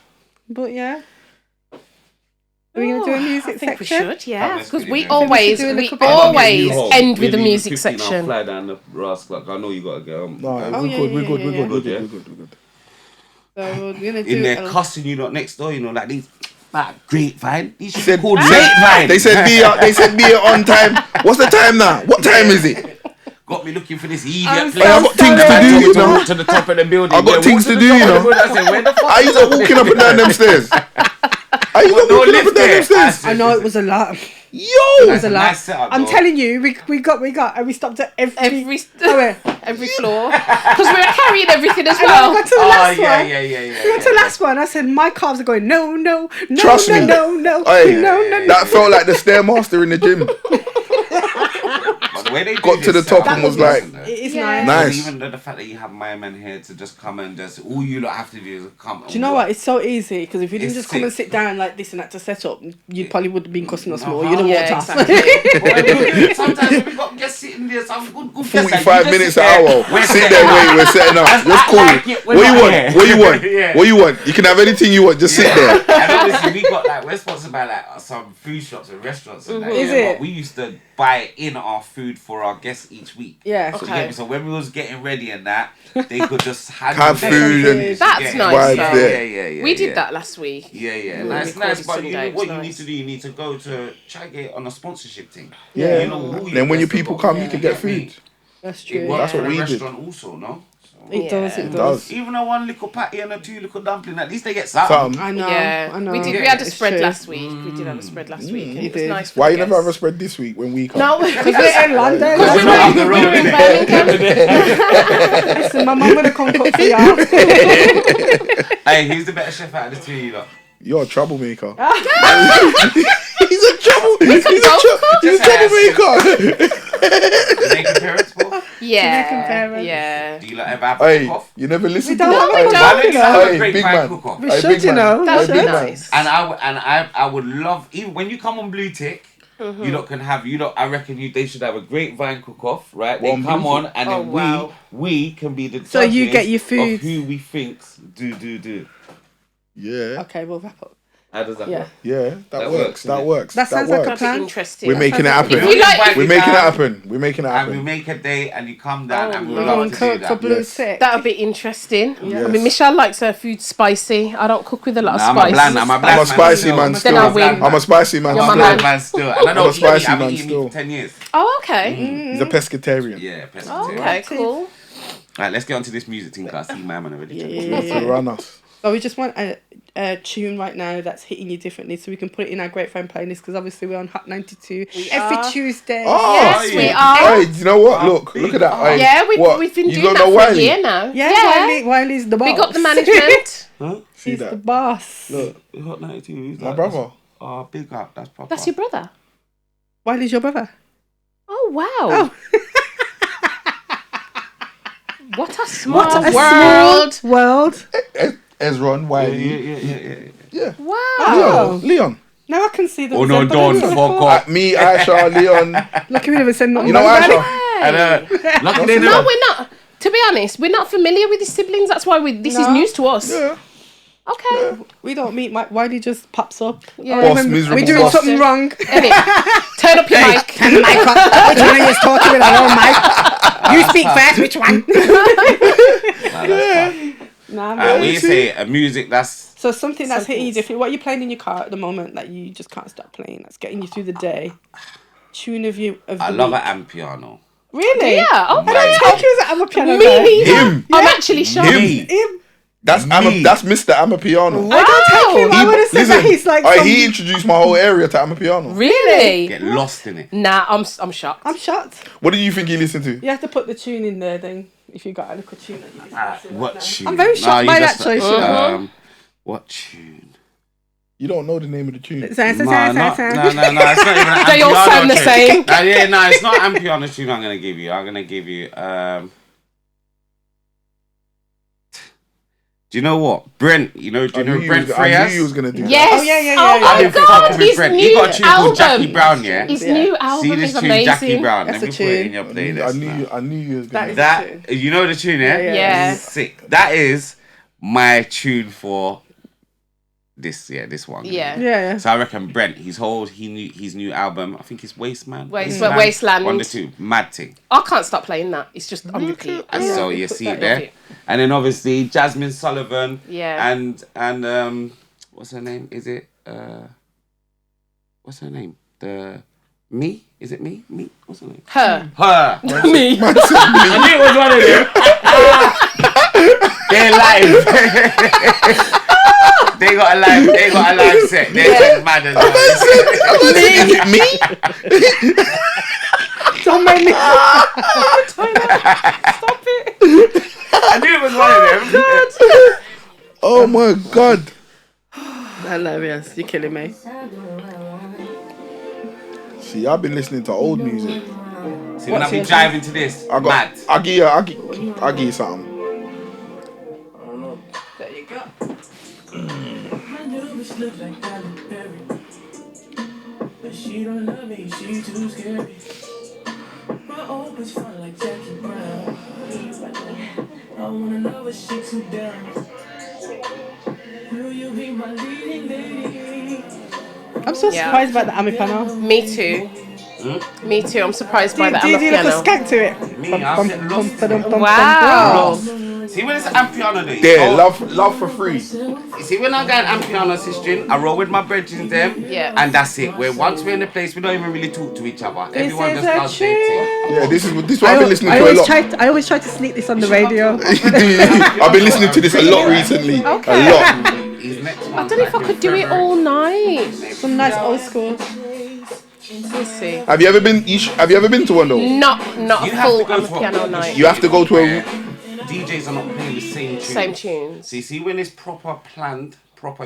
but yeah. Are we gonna do a music I think section? we should, yeah. Let's Because do we it. always, do a we little bit. always end with the music section. Fly down the rascal. I know you gotta go. No, Oh, we're yeah, good. yeah, We're good. yeah, We're yeah. good. yeah. We're good. So we're gonna do In there a- cussing you lot next door, you know, like these Grapevine. These should Said- be called said- Grapevine. They said be here on time. What's the time now? What time is it? Got me looking for this I'm idiot so place. I got things to sorry. do, you to know. walk to the top of the building. I got Yeah, things walk to the do, top you of the know. building. I said, where the fuck? Are you not walking up and down them stairs? Are you not No walking up lift and down there. them stairs? I know it was a lot. Yo! It was a lot. nice setup, I'm though. telling you, we got, and we stopped at every Every floor. Because we were carrying everything as And then well. we got to the Oh, last yeah. one. We got to the last one. I said, my calves are going, no, Trust me. no. Hey, No. that felt like the stairmaster in the gym. But the way they do Got to this the top setup and was is like, decent, though. It is Yeah. nice. Nice. Even though the fact that you have my man here to just come and just all you lot have to do is come. Do you know what? It's so easy because if you didn't It's just come and sick. sit down like this and had to set up, you probably would have been cussing us Uh-huh. more. You'd have Yeah, walked off. exactly. Sometimes we got guests sitting there, some good guests. like, you 45 just minutes sit an there, hour. we're Sit setting there, up. wait, we're setting up. Just I cool. like it when What you I'm want? here. What you want? Yeah. What you want? You can have anything you want. Just sit there. And obviously we got like we're sponsored by like some food shops and restaurants and that. Is yeah, it? But we used to buy in our food for our guests each week. Yeah. So, Okay. yeah, so when we was getting ready and that, they could just Have their food and- That's yeah, nice, Yeah, though. yeah. We did that last week. Yeah. We Nice. recorded But Sunday, it was what you nice. need to do, you need to go to try get on a sponsorship thing. Yeah. You know who Then when your guests people have come, got. you can get Get me? food. That's It true. works That's for what the we did. restaurant also, no? So, It does. Yeah. It It does. does. even a one little patty and a two little dumpling, at least they get something. Some. I know. Yeah, I know. we did. We Yeah, had a it's spread true. last week. We did have a spread last week, and You it was did. nice. For Why the you never have a guests. spread this week when we come? No, Because we're in London. Because we We're not on the were road, in innit? Birmingham. Listen, my mum would have come cook for y'all. Hey, who's the better chef out of the two of you lot? You're a troublemaker. He's a troublemaker. Jamaican parents, both? Jamaican parents. Yeah. Do you lot ever have Hey, a cook-off? you never listen We to don't that? have a Hey, cook-off. Let's know. have a Hey, great big fine man. cook-off. We Hey, should, big you man. know. That Hey, would be big man. nice. And I would love, even when you come on Blue Tick, you lot can have, I reckon they should have a Grapevine cook-off, right? They One come Blue on and Oh, then wow. we can be the So you judges get your food. of who we think's do. Yeah, Okay, we'll wrap up. How does that Yeah. work? yeah, That works. works, That innit? works. That sounds like a That'd plan. be interesting. We're making it happen. If you like- Invite We're you making it down, happen. We're making it And we happen. make a day and you come down Oh, and we Lord. love Go and to do cook for that. Blue Yes. Tick. That would be interesting. Yes. I mean, Michelle likes her food spicy. I don't cook with a lot of Nah, I'm a spice. bland I'm a spicy man Then still. I win. I'm a spicy man You're I'm my a still. man. bland man still. And I I'm don't a spicy I've been man eating still. meat for 10 years. Oh, okay. He's a pescatarian. Yeah, Oh, pescatarian. okay, cool. Right, let's get onto this music thing because I see my man already. To run us. So we just want a tune right now that's hitting you differently so we can put it in our Grapevine playlist because obviously we're on Hot 92 every are. Tuesday. Oh, Yes, we yeah. are. Hey, do you know what? Look at that. Hey, Yeah, what? we've been You doing don't that know for a Wiley? year now. Yeah. Wiley's the boss. Big up the management. Huh? See He's that? the boss. Look, Hot 92. my brother. Oh, big up. That's proper. That's your brother. Wiley's your brother. Oh wow. Oh. What a small World. Ezron, Wiley. Yeah. Wow. Leon. Now I can see them. Oh no, don't fuck off. Me, Aisha, Leon. Look, we never said nothing. You know about Aisha? And lucky they No, know. we're not. To be honest, we're not familiar with his siblings. That's why this is No. news to us. Yeah. Okay. We don't meet Mike. Wiley just pops up. Yeah. Boss, Are we miserable doing boss. something wrong? Innit? Turn up your mic. Turn the mic up. Which one are you talking with? Hello, Mike. You speak first. Which one? Nah, When you say a music, that's so something that's hitting you different. What are you playing in your car at the moment that you just can't stop playing? That's getting you through the day. Tune of you of the I love week. an piano. Really? Yeah. Okay. I don't think he was I'm a piano Me guy. neither. Him. I'm actually shocked. Him. That's Mr. Amapiano. I don't take him. I would have said Listen, that he's like. he introduced my whole area to Amapiano. Really? Get lost in it. Nah, I'm shocked. I'm shocked. What do you think he listened to? You have to put the tune in there then. If you got a little tune that you listen to. What tune? I'm very shocked you by just- that choice. What tune? You don't know the name of the tune. No, it's not even an They all Ampiano sound the tune. same. It's not an Ampiano tune I'm going to give you. I'm going to give you... do you know what? Brent, do you know Brent I knew Frias? you was going to do Yes. Oh, yeah. Oh I've my been God. fucking with His Brent. new He got a tune called Jackie album. Brown, yeah? His Yeah. new See album this is tune, Jackie amazing. Brown. That's Let a me put it tune. in your that. playlist. I knew you was That going is- to That, you know the tune, yeah? Yeah. Sick. That is my tune for this one. Yeah. So I reckon Brent, his new album, I think it's Wasteland. Wasteland. 1 to 2, mad thing. I can't stop playing that. It's just on repeat. And so you put see that it there. Love it. And then obviously Jasmine Sullivan. Yeah. And what's her name? Is it what's her name? Me? Is it me? Me? What's her name? Her. Her. Me. I knew it was one of them. They're live. They got a live set. They're mad as well. Is it me? Don't make me. Stop it. I knew it was one of them. Oh my God. Hilarious. You're killing me. See, I've been listening to old music. See, when I be driving to this, mad. I'll give you something. There you go. My new bitch look like Halle Berry, but she don't love me, she too scary. My old bitch fun like Jackie Brown. I wanna know if she too down. Will you be my leading lady? I'm so Yeah. surprised about the Amipano. Me too. Me too. I'm surprised by the Do you do like a piano. skank to it? Me, I said lost. Wow. See when it's an piano day. There, love for free. You see when I get an piano system, I roll with my brethren them. Yeah. And that's it. Once we're in the place, we don't even really talk to each other. Everyone is just a does their thing. Yeah, this is what I've been listening to a lot. I always try to sneak this on the radio. I've been listening to this a lot recently. Okay. A lot. His next I one, don't know if I could do it all night. Some nice old school. Let's see. Have you ever been to one though? Not You a have full to go to piano a night. You have to go to a. DJs are not playing the same tune. Same tunes. See when it's proper planned,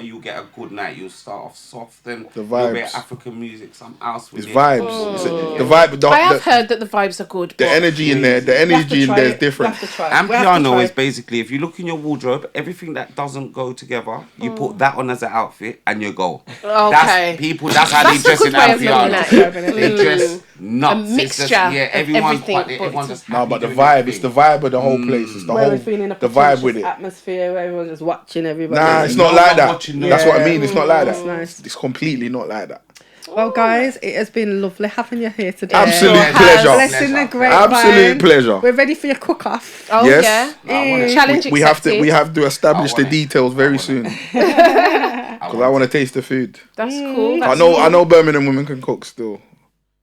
you get a good night. You'll start off soft and The a little bit vibes. of African music, some house with It's it. vibes. The vibe. I have The heard that the vibes are good. the but energy in there. The energy in there is different. And piano is basically, if you look in your wardrobe, everything that doesn't go together, you put that on as an outfit and you go. Okay. That's how That's they dress a in good way of looking piano. at it. They dress nuts. A It's mixture just, of everyone's everything, but but everyone's just No, happy but the doing vibe. their It's the thing. vibe of the whole place. It's the Where whole. we're feeling a The vibe with it. atmosphere where everyone's just watching everybody. Nah, it's No not like one that. watching them. That's what I mean. It's not like that. That's nice. It's completely not like that. Well, guys, it has been lovely having you here today. Absolute Sure has. pleasure. Blessing the Grapevine. Absolute pleasure. We're ready for your cook-off. Oh Yes. yeah. I want it. Challenge We have accepted. to establish I the want it. details very soon because I want to taste the food. That's cool. I That's know Birmingham women can cook still.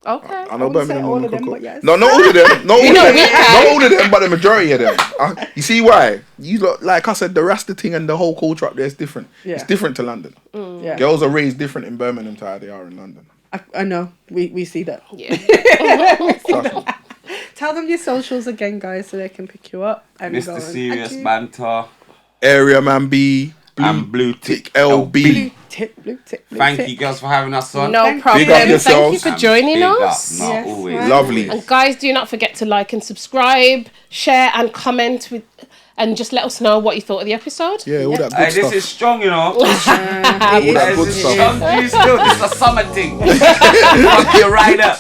Okay. I know wouldn't say Birmingham all women of can them, cook. but yes. No, not all of them. Not all You know of we them. can. Not all of them, but the majority of them. You see why? You look, like I said, the Rasta thing and the whole culture up there is different. Yeah. It's different to London. Yeah. Girls are raised different in Birmingham to how they are in London. I know. We see that. Yeah. Trust me. Tell them your socials again, guys, so they can pick you up and go Mr. and Serious add you. Banter. Area Man B, and Blue Tick LB. Blue tick. Thank you, girls, for having us on. No problem. Big up Thank you yourselves. for joining Big up. us. No, Yes, always. man. Lovely. And guys, do not forget to like and subscribe, share and comment and just let us know what you thought of the episode. Yeah, all that good Hey, stuff. this is strong, you know. All that This good is stuff. strong. This is a summer thing. Fuck you right up.